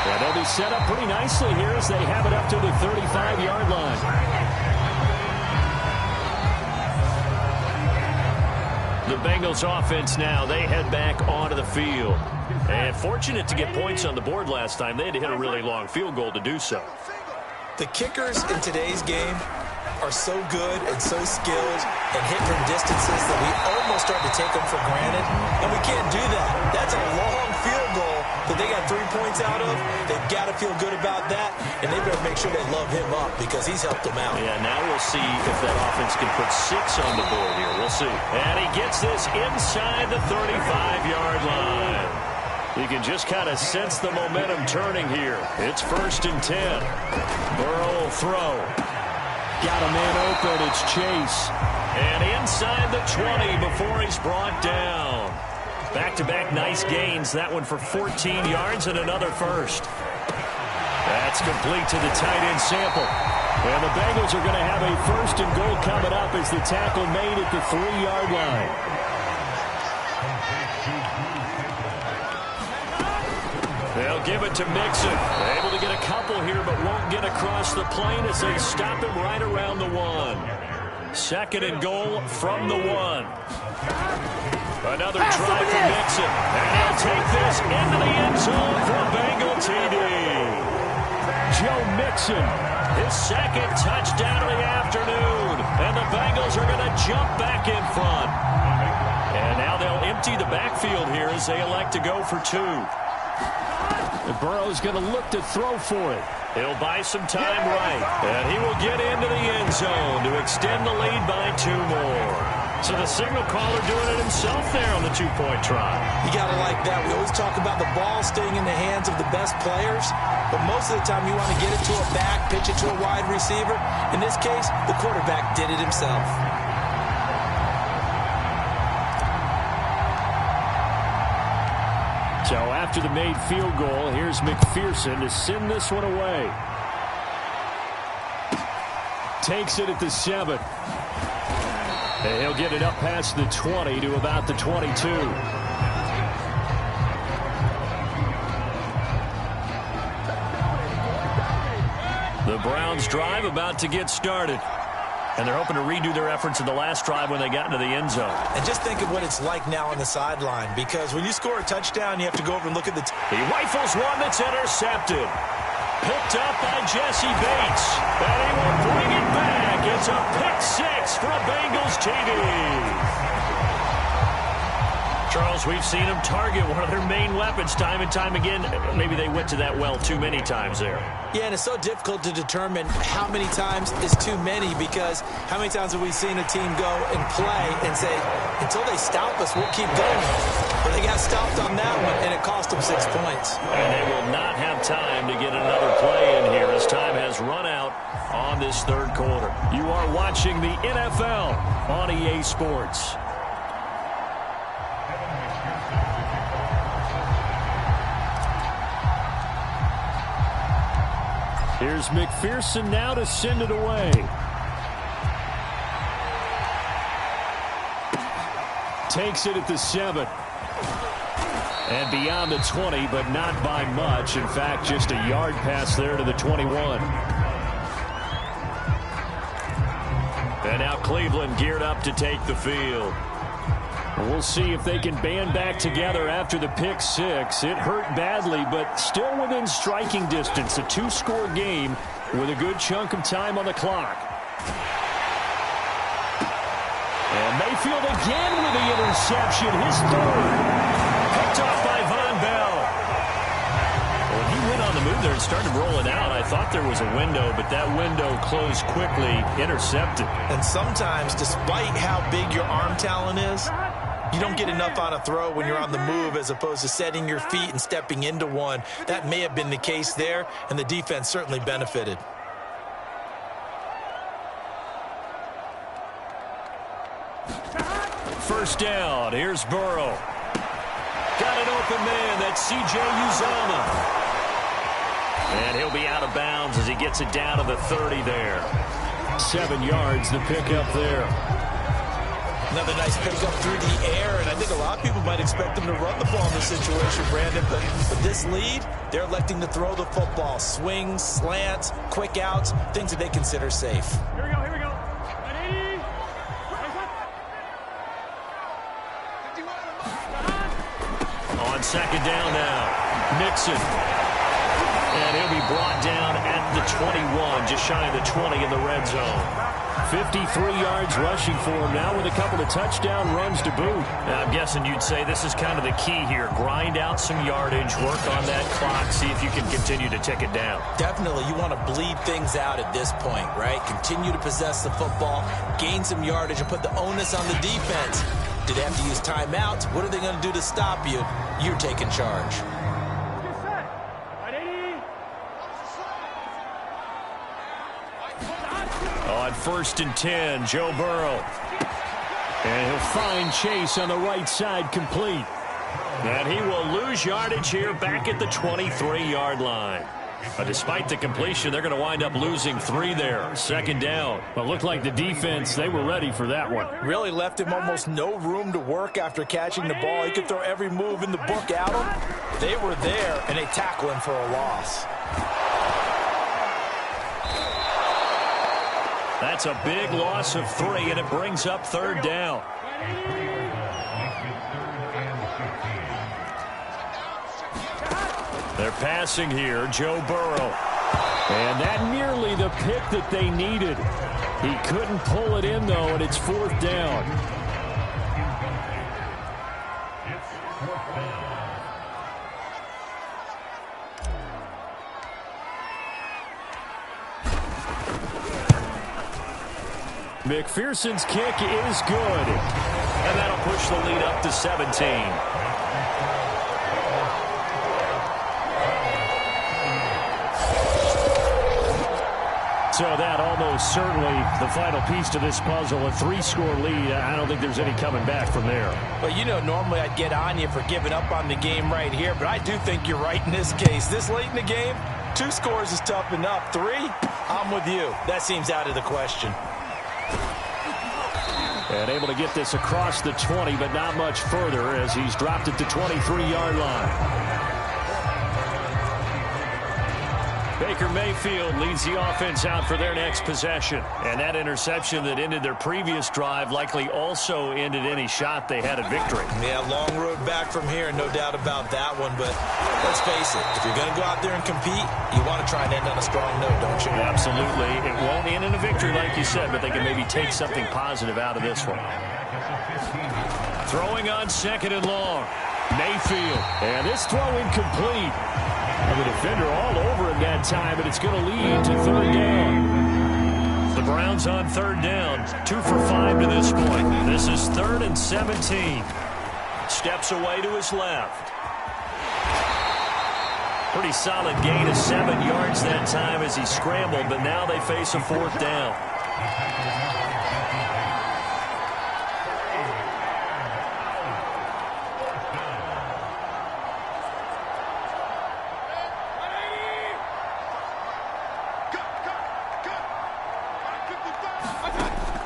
And they'll be set up pretty nicely here as they have it up to the 35-yard line. The Bengals offense now, they head back onto the field. And fortunate to get points on the board last time. They had to hit a really long field goal to do so. The kickers in today's game are so good and so skilled and hit from distances that we almost start to take them for granted, and we can't do that. That's a long field goal that they got 3 points out of. They've got to feel good about that, and they better make sure they love him up because he's helped them out. Yeah, now we'll see if that offense can put 6 on the board here. We'll see. And he gets this inside the 35-yard line. You can just kind of sense the momentum turning here. It's 1st and 10. Burrow will throw. Got a man open. It's Chase. And inside the 20 before he's brought down. Back-to-back nice gains. That one for 14 yards and another first. That's complete to the tight end Sample. And the Bengals are going to have a 1st and goal coming up as the tackle made at the 3-yard line. They'll give it to Mixon. Able to get a couple here, but won't get across the plane as they stop him right around the 1. 2nd and goal from the 1. Another try for Mixon. And he'll take this into the end zone for a Bengal TD. Joe Mixon, his 2nd touchdown of the afternoon. And the Bengals are going to jump back in front. And now they'll empty the backfield here as they elect to go for 2. And Burrow's going to look to throw for it. He'll buy some time right. And he will get into the end zone to extend the lead by 2 more. So the signal caller doing it himself there on the 2-point try. You got to like that. We always talk about the ball staying in the hands of the best players, but most of the time you want to get it to a back, pitch it to a wide receiver. In this case, the quarterback did it himself. So after the made field goal, here's McPherson to send this one away. Takes it at the 7. And he'll get it up past the 20 to about the 22. The Browns drive about to get started. And they're hoping to redo their efforts in the last drive when they got into the end zone. And just think of what it's like now on the sideline, because when you score a touchdown, you have to go over and look at the... He rifles one that's intercepted. Picked up by Jesse Bates. And he will bring it back. It's a pick-6 for a Bengals TD. Charles, we've seen them target one of their main weapons time and time again. Maybe they went to that well too many times there. Yeah, and it's so difficult to determine how many times is too many, because how many times have we seen a team go and play and say, until they stop us, we'll keep going. But they got stopped on that one, and it cost them 6 points. And they will not have time to get another play in here as time has run out on this 3rd quarter. You are watching the NFL on EA Sports. Here's McPherson now to send it away. Takes it at the 7. And beyond the 20, but not by much. In fact, just a yard pass there to the 21. And now Cleveland geared up to take the field. We'll see if they can band back together after the pick-6. It hurt badly, but still within striking distance. A 2-score game with a good chunk of time on the clock. And Mayfield again with the interception. His third. Picked off by Von Bell. Well, he went on the move there and started rolling out. I thought there was a window, but that window closed quickly. Intercepted. And sometimes, despite how big your arm talent is, you don't get enough on a throw when you're on the move as opposed to setting your feet and stepping into one. That may have been the case there, and the defense certainly benefited. First down. Here's Burrow. Got an open man. That's C.J. Uzomah. And he'll be out of bounds as he gets it down to the 30 there. 7 yards, the pickup there. Another nice pickup through the air, and I think a lot of people might expect them to run the ball in this situation, Brandon. But with this lead, they're electing to throw the football. Swings, slants, quick outs, things that they consider safe. Here we go, here we go. On second down now, Nixon. And he'll be brought down at the 21, just shy of the 20 in the red zone. 53 yards rushing for him now with a couple of touchdown runs to boot. I'm guessing you'd say this is kind of the key here. Grind out some yardage, work on that clock, see if you can continue to tick it down. Definitely, you want to bleed things out at this point, right? Continue to possess the football, gain some yardage, and put the onus on the defense. Do they have to use timeouts? What are they going to do to stop you? You're taking charge. On 1st and 10, Joe Burrow. And he'll find Chase on the right side, complete. And he will lose yardage here back at the 23-yard line. Despite the completion, they're going to wind up losing 3 there. Second down. Well, looked like the defense, they were ready for that one. Really left him almost no room to work after catching the ball. He could throw every move in the book at him. They were there, and they tackle him for a loss. That's a big loss of 3, and it brings up 3rd down. They're passing here, Joe Burrow. And that nearly the pick that they needed. He couldn't pull it in, though, and it's 4th down. McPherson's kick is good. And that'll push the lead up to 17. So that almost certainly the final piece to this puzzle. A 3-score lead. I don't think there's any coming back from there. Well, you know, normally I'd get on you for giving up on the game right here, but I do think you're right in this case. This late in the game, 2 scores is tough enough. 3, I'm with you. That seems out of the question. And able to get this across the 20, but not much further as he's dropped at the 23-yard line. Baker Mayfield leads the offense out for their next possession. And that interception that ended their previous drive likely also ended any shot they had at victory. Yeah, long road back from here, no doubt about that one. But let's face it, if you're going to go out there and compete, you want to try and end on a strong note, don't you? Absolutely. It won't end in a victory like you said, but they can maybe take something positive out of this one. Throwing on 2nd and long. Mayfield. And this throw incomplete. And the defender all over him that time, but it's going to lead to 3rd down. The Browns on 3rd down. 2 for 5 to this point. This is 3rd and 17. Steps away to his left. Pretty solid gain of 7 yards that time as he scrambled, but now they face a 4th down.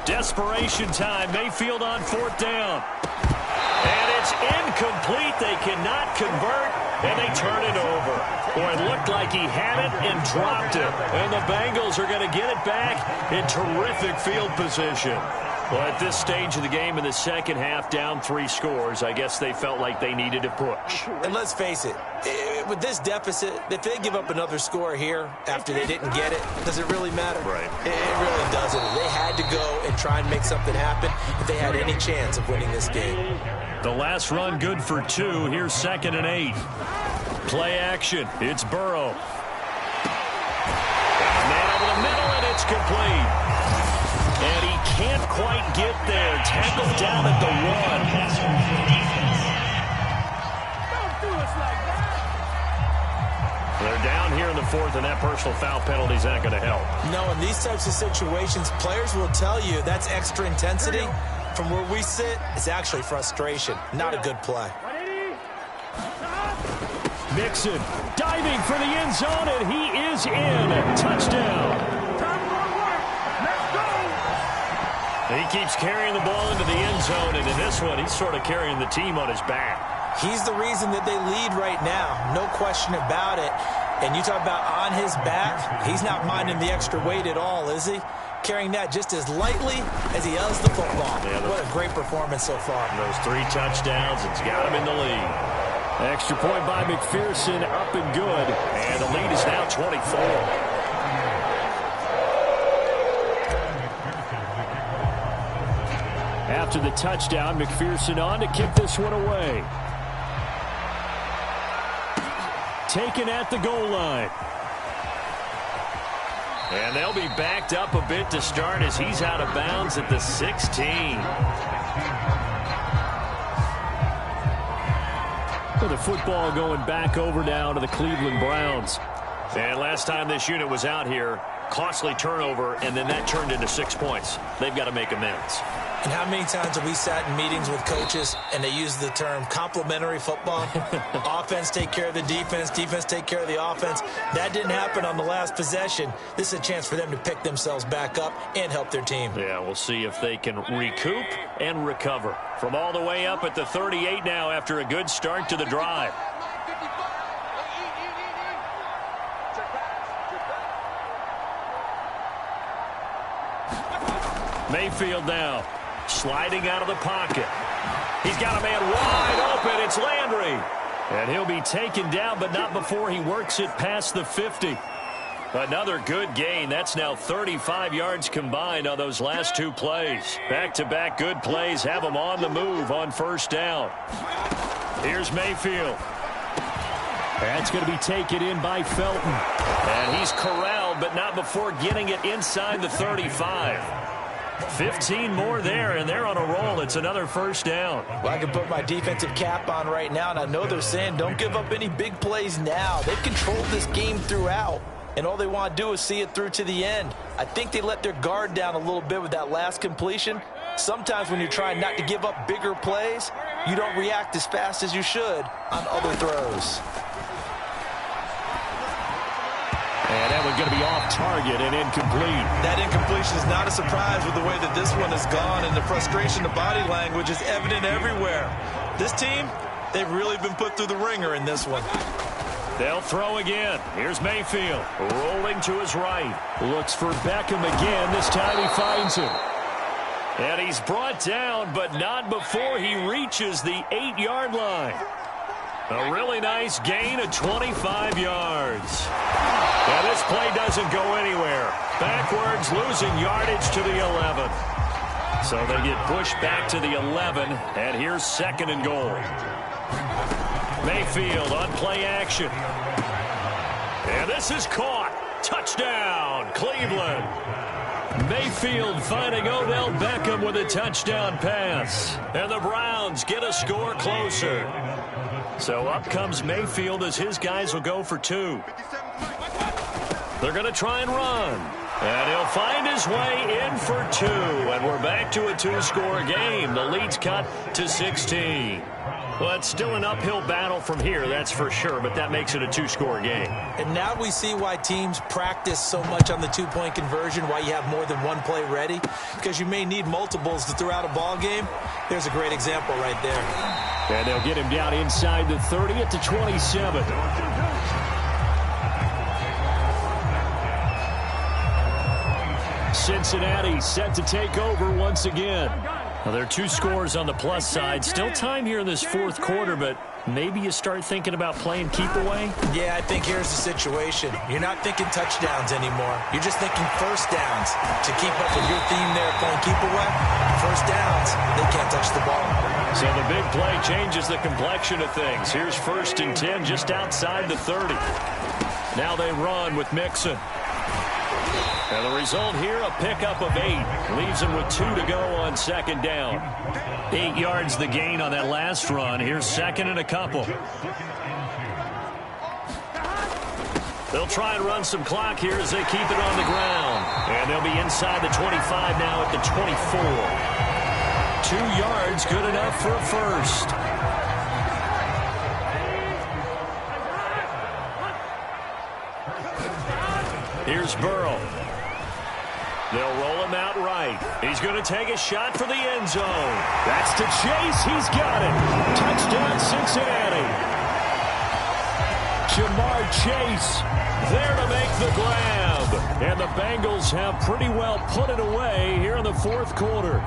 Desperation time. Mayfield on 4th down. And it's incomplete. They cannot convert, and they turn it over. Boy, it looked like he had it and dropped it. And the Bengals are going to get it back in terrific field position. Well, at this stage of the game in the second half, down 3 scores, I guess they felt like they needed to push. And let's face it, with this deficit, if they give up another score here after they didn't get it, does it really matter? Right. It really doesn't. They had to go and try and make something happen if they had any chance of winning this game. The last run good for 2. Here's 2nd and 8. Play action. It's Burrow. Man over the middle, and it's complete. And he can't quite get there. Tackled down at the 1. Don't do us like that. They're down here in the 4th, and that personal foul penalty is not going to help. No, in these types of situations, players will tell you that's extra intensity. From where we sit, it's actually frustration. Not a good play. Mixon diving for the end zone, and he is in. Touchdown. Time for work. Let's go. He keeps carrying the ball into the end zone, and in this one, he's sort of carrying the team on his back. He's the reason that they lead right now. No question about it. And you talk about on his back, he's not minding the extra weight at all, is he? Carrying that just as lightly as he does the football. Yeah, what a great performance so far. Those 3 touchdowns, it's got him in the lead. Extra point by McPherson, up and good. And the lead is now 24. After the touchdown, McPherson on to kick this one away. Taken at the goal line. And they'll be backed up a bit to start as he's out of bounds at the 16. With the football going back over now to the Cleveland Browns. And last time this unit was out here, costly turnover, and then that turned into 6 points. They've got to make amends. And how many times have we sat in meetings with coaches and they use the term complementary football? Offense take care of the defense, defense take care of the offense. That didn't happen on the last possession. This is a chance for them to pick themselves back up and help their team. Yeah, we'll see if they can recoup and recover. From all the way up at the 38 now after a good start to the drive. Mayfield now. Sliding out of the pocket. He's got a man wide open. It's Landry. And he'll be taken down, but not before he works it past the 50. Another good gain. That's now 35 yards combined on those last 2 plays. Back-to-back good plays have him on the move on first down. Here's Mayfield. That's going to be taken in by Felton. And he's corralled, but not before getting it inside the 35. 15 more there, and they're on a roll. It's another first down. Well, I can put my defensive cap on right now, and I know they're saying don't give up any big plays now. They've controlled this game throughout, and all they want to do is see it through to the end. I think they let their guard down a little bit with that last completion. Sometimes when you're trying not to give up bigger plays, you don't react as fast as you should on other throws. And that one's going to be off target and incomplete. That incompletion is not a surprise with the way that this one has gone, and the frustration, the body language is evident everywhere. This team, they've really been put through the ringer in this one. They'll throw again. Here's Mayfield rolling to his right. Looks for Beckham again. This time he finds him. And he's brought down, but not before he reaches the 8-yard line. A really nice gain of 25 yards. And this play doesn't go anywhere. Backwards, losing yardage to the 11. So they get pushed back to the 11, and here's 2nd and goal. Mayfield on play action. And this is caught. Touchdown, Cleveland. Mayfield finding Odell Beckham with a touchdown pass. And the Browns get a score closer. So up comes Mayfield as his guys will go for 2. They're going to try and run. And he'll find his way in for 2. And we're back to a 2-score game. The lead's cut to 16. Well, it's still an uphill battle from here, that's for sure, but that makes it a 2-score game. And now we see why teams practice so much on the 2-point conversion, why you have more than one play ready, because you may need multiples to throw out a ball game. There's a great example right there. And they'll get him down inside the 30 at the 27. Cincinnati set to take over once again. Well, there are two scores on the plus side. Still time here in this fourth quarter, but maybe you start thinking about playing keep away? Yeah, I think here's the situation. You're not thinking touchdowns anymore. You're just thinking first downs. To keep up with your theme there, playing keep away, first downs, they can't touch the ball. So the big play changes the complexion of things. Here's 1st and 10 just outside the 30. Now they run with Mixon. And the result here, a pickup of 8. Leaves them with 2 to go on 2nd down. 8 yards the gain on that last run. Here's 2nd and a couple. They'll try and run some clock here as they keep it on the ground. And they'll be inside the 25 now at the 24. 2 yards, good enough for a first. Here's Burrow. They'll roll him out right. He's going to take a shot for the end zone. That's to Chase. He's got it. Touchdown, Cincinnati. Jamar Chase there to make the grab. And the Bengals have pretty well put it away here in the fourth quarter.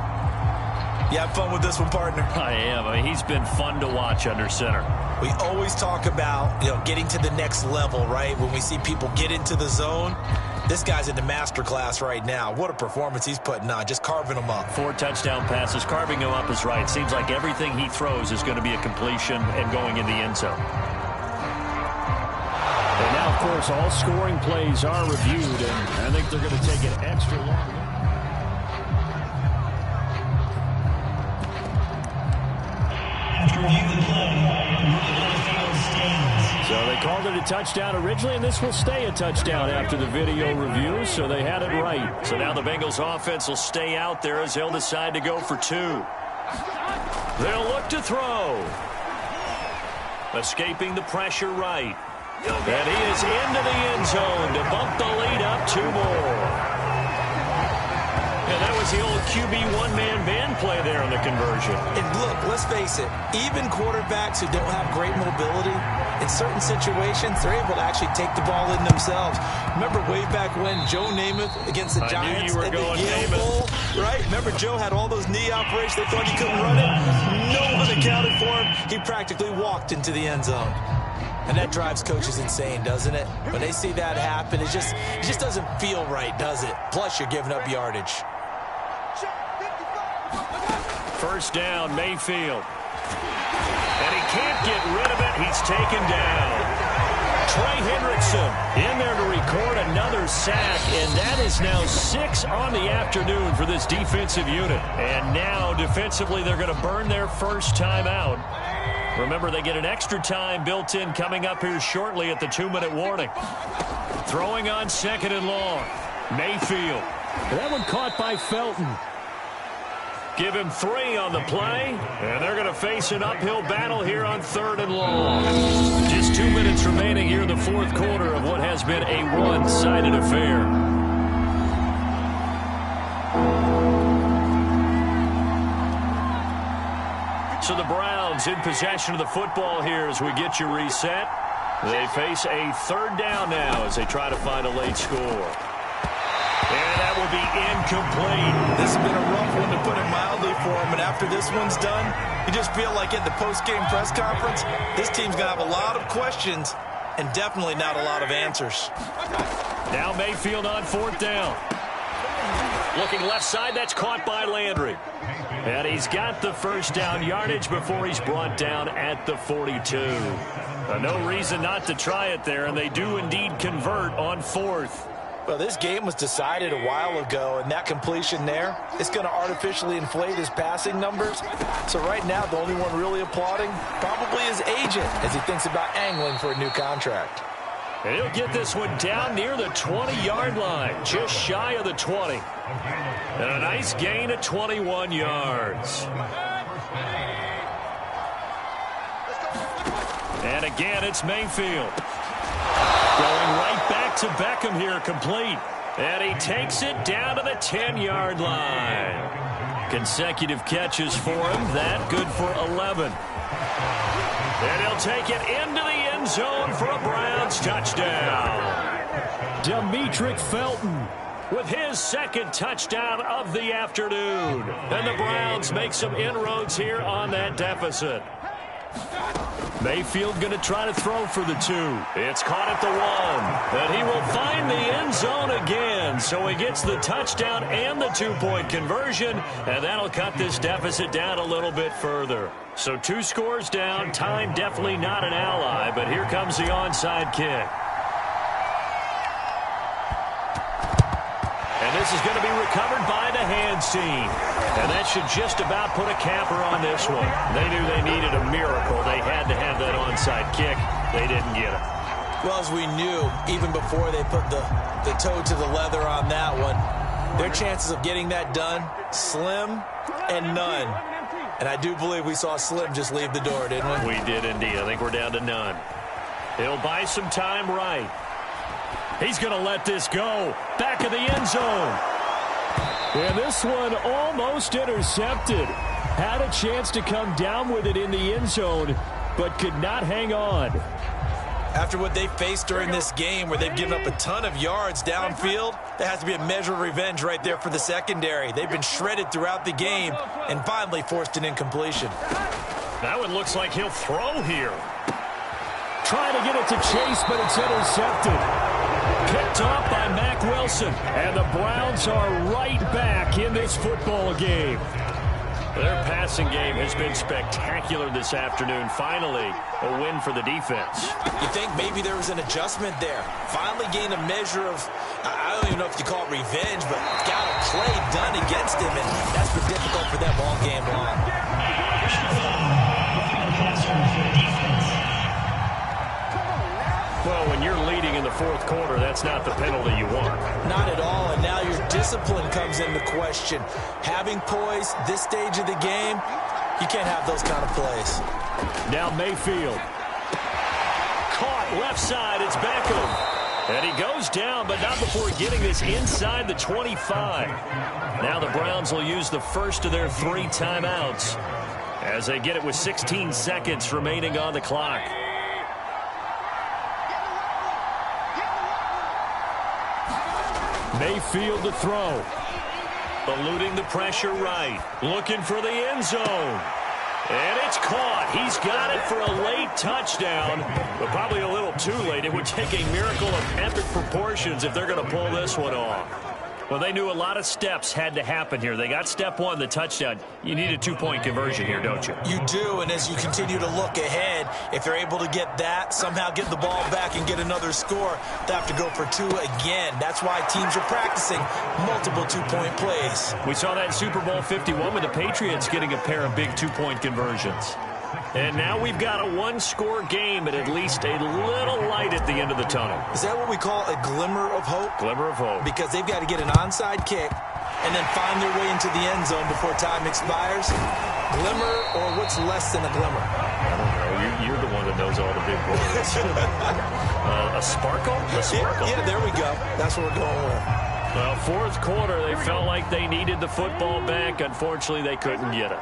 You have fun with this one, partner? I am. I mean, he's been fun to watch under center. We always talk about, getting to the next level, right? When we see people get into the zone, this guy's in the master class right now. What a performance he's putting on, just carving them up. 4 touchdown passes. Carving them up is right. Seems like everything he throws is going to be a completion and going in the end zone. And now, of course, all scoring plays are reviewed, and I think they're going to take an extra long. So they called it a touchdown originally, and this will stay a touchdown after the video review, so they had it right. So now the Bengals offense will stay out there as they'll decide to go for 2. They'll look to throw. Escaping the pressure right. And he is into the end zone to bump the lead up 2 more. And that was the old QB one-man band play there on the conversion. And look, let's face it, even quarterbacks who don't have great mobility, in certain situations, they're able to actually take the ball in themselves. Remember way back when Joe Namath against the Giants at the Yale Bowl, right? Remember Joe had all those knee operations. They thought he couldn't run it. No one accounted for him. He practically walked into the end zone. And that drives coaches insane, doesn't it? When they see that happen, it just doesn't feel right, does it? Plus, you're giving up yardage. First down, Mayfield. And he can't get rid of it. He's taken down. Trey Hendrickson in there to record another sack, and that is now 6 on the afternoon for this defensive unit. And now, defensively, they're going to burn their first time out. Remember, they get an extra time built in coming up here shortly at the 2-minute warning. Throwing on 2nd and long. Mayfield. That one caught by Felton. Give him 3 on the play, and they're going to face an uphill battle here on 3rd and long. Just 2 minutes remaining here in the fourth quarter of what has been a one-sided affair. So the Browns in possession of the football here as we get you reset. They face a 3rd down now as they try to find a late score. And that will be incomplete. This has been a rough one to put it mildly for him. And after this one's done, you just feel like at the post-game press conference, this team's going to have a lot of questions and definitely not a lot of answers. Now Mayfield on 4th down. Looking left side, that's caught by Landry. And he's got the first down yardage before he's brought down at the 42. No reason not to try it there, and they do indeed convert on 4th. Well, this game was decided a while ago, and that completion there is going to artificially inflate his passing numbers. So right now, the only one really applauding probably his agent as he thinks about angling for a new contract. And he'll get this one down near the 20-yard line, just shy of the 20. And a nice gain of 21 yards. And again, it's Mayfield. Going right back to Beckham here, complete. And he takes it down to the 10-yard line. Consecutive catches for him. That good for 11. And he'll take it into the end zone for a Browns touchdown. Demetric Felton with his second touchdown of the afternoon. And the Browns make some inroads here on that deficit. Mayfield going to try to throw for the 2. It's caught at the 1. And he will find the end zone again. So he gets the touchdown and the 2-point conversion. And that'll cut this deficit down a little bit further. So 2 scores down. Time definitely not an ally. But here comes the onside kick. And this is going to be recovered by the hands team. And that should just about put a capper on this one. They knew they needed a miracle. They had to have that onside kick. They didn't get it. Well, as we knew, even before they put the toe to the leather on that one, their chances of getting that done, slim and none. And I do believe we saw Slim just leave the door, didn't we? We did indeed. I think we're down to none. He'll buy some time right. He's going to let this go. Back of the end zone. And this one almost intercepted. Had a chance to come down with it in the end zone, but could not hang on. After what they faced during this game where they've given up a ton of yards downfield, there has to be a measure of revenge right there for the secondary. They've been shredded throughout the game and finally forced an incompletion. That one looks like he'll throw here. Trying to get it to Chase, but it's intercepted. Picked off by Mack Wilson. And the Browns are right back in this football game. Their passing game has been spectacular this afternoon. Finally, a win for the defense. You think maybe there was an adjustment there. Finally gained a measure of, I don't even know if you call it revenge, but got a play done against him, and that's been difficult for them all game long. Well, when you're leading in the fourth quarter, that's not the penalty you want. Not at all, and now your discipline comes into question. Having poise this stage of the game, you can't have those kind of plays. Now Mayfield. Caught left side, it's Beckham. And he goes down, but not before getting this inside the 25. Now the Browns will use the first of their 3 timeouts as they get it with 16 seconds remaining on the clock. Mayfield to throw. Eluding the pressure right. Looking for the end zone. And it's caught. He's got it for a late touchdown, but probably a little too late. It would take a miracle of epic proportions if they're going to pull this one off. Well, they knew a lot of steps had to happen here. They got step 1, the touchdown. You need a 2-point conversion here, don't you? You do, and as you continue to look ahead, if they're able to get that, somehow get the ball back and get another score, they have to go for 2 again. That's why teams are practicing multiple 2-point plays. We saw that in Super Bowl 51 with the Patriots getting a pair of big 2-point conversions. And now we've got a 1-score game, but at least a little light at the end of the tunnel. Is that what we call a glimmer of hope? Glimmer of hope. Because they've got to get an onside kick and then find their way into the end zone before time expires. Glimmer, or what's less than a glimmer? I don't know. You're the one that knows all the big words. A sparkle? A sparkle. Yeah, there we go. That's what we're going with. Well, fourth quarter, they felt like they needed the football back. Unfortunately, they couldn't get it.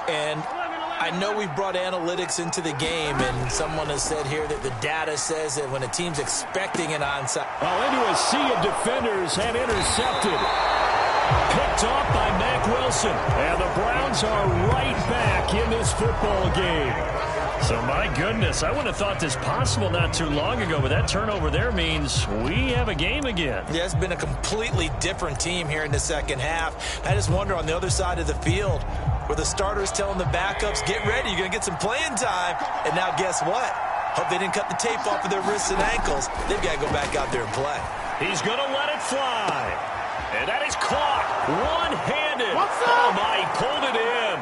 And I know we've brought analytics into the game, and someone has said here that the data says that when a team's expecting an onside. Well, into a sea of defenders and intercepted. Picked off by Mack Wilson. And the Browns are right back in this football game. So, my goodness, I wouldn't have thought this possible not too long ago, but that turnover there means we have a game again. Yeah, it's been a completely different team here in the second half. I just wonder on the other side of the field, where the starters telling the backups, get ready, you're going to get some playing time. And now guess what? Hope they didn't cut the tape off of their wrists and ankles. They've got to go back out there and play. He's going to let it fly. And that is caught one-handed. What's up? Oh, my, he pulled it in.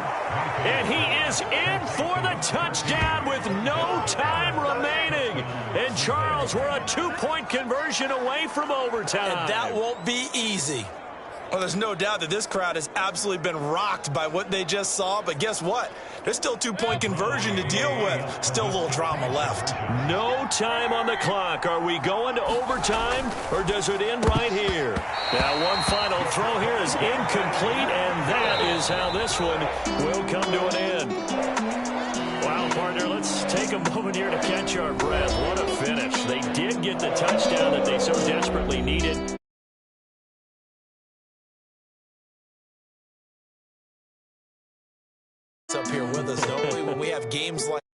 And he is in for the touchdown with no time remaining. And Charles, we're a 2-point conversion away from overtime. And that won't be easy. Well, there's no doubt that this crowd has absolutely been rocked by what they just saw. But guess what? There's still a 2-point conversion to deal with. Still a little drama left. No time on the clock. Are we going to overtime, or does it end right here? Now, one final throw here is incomplete, and that is how this one will come to an end. Wow, partner, let's take a moment here to catch our breath. What a finish. They did get the touchdown that they so desperately needed. up here with us, don't we? When we have games like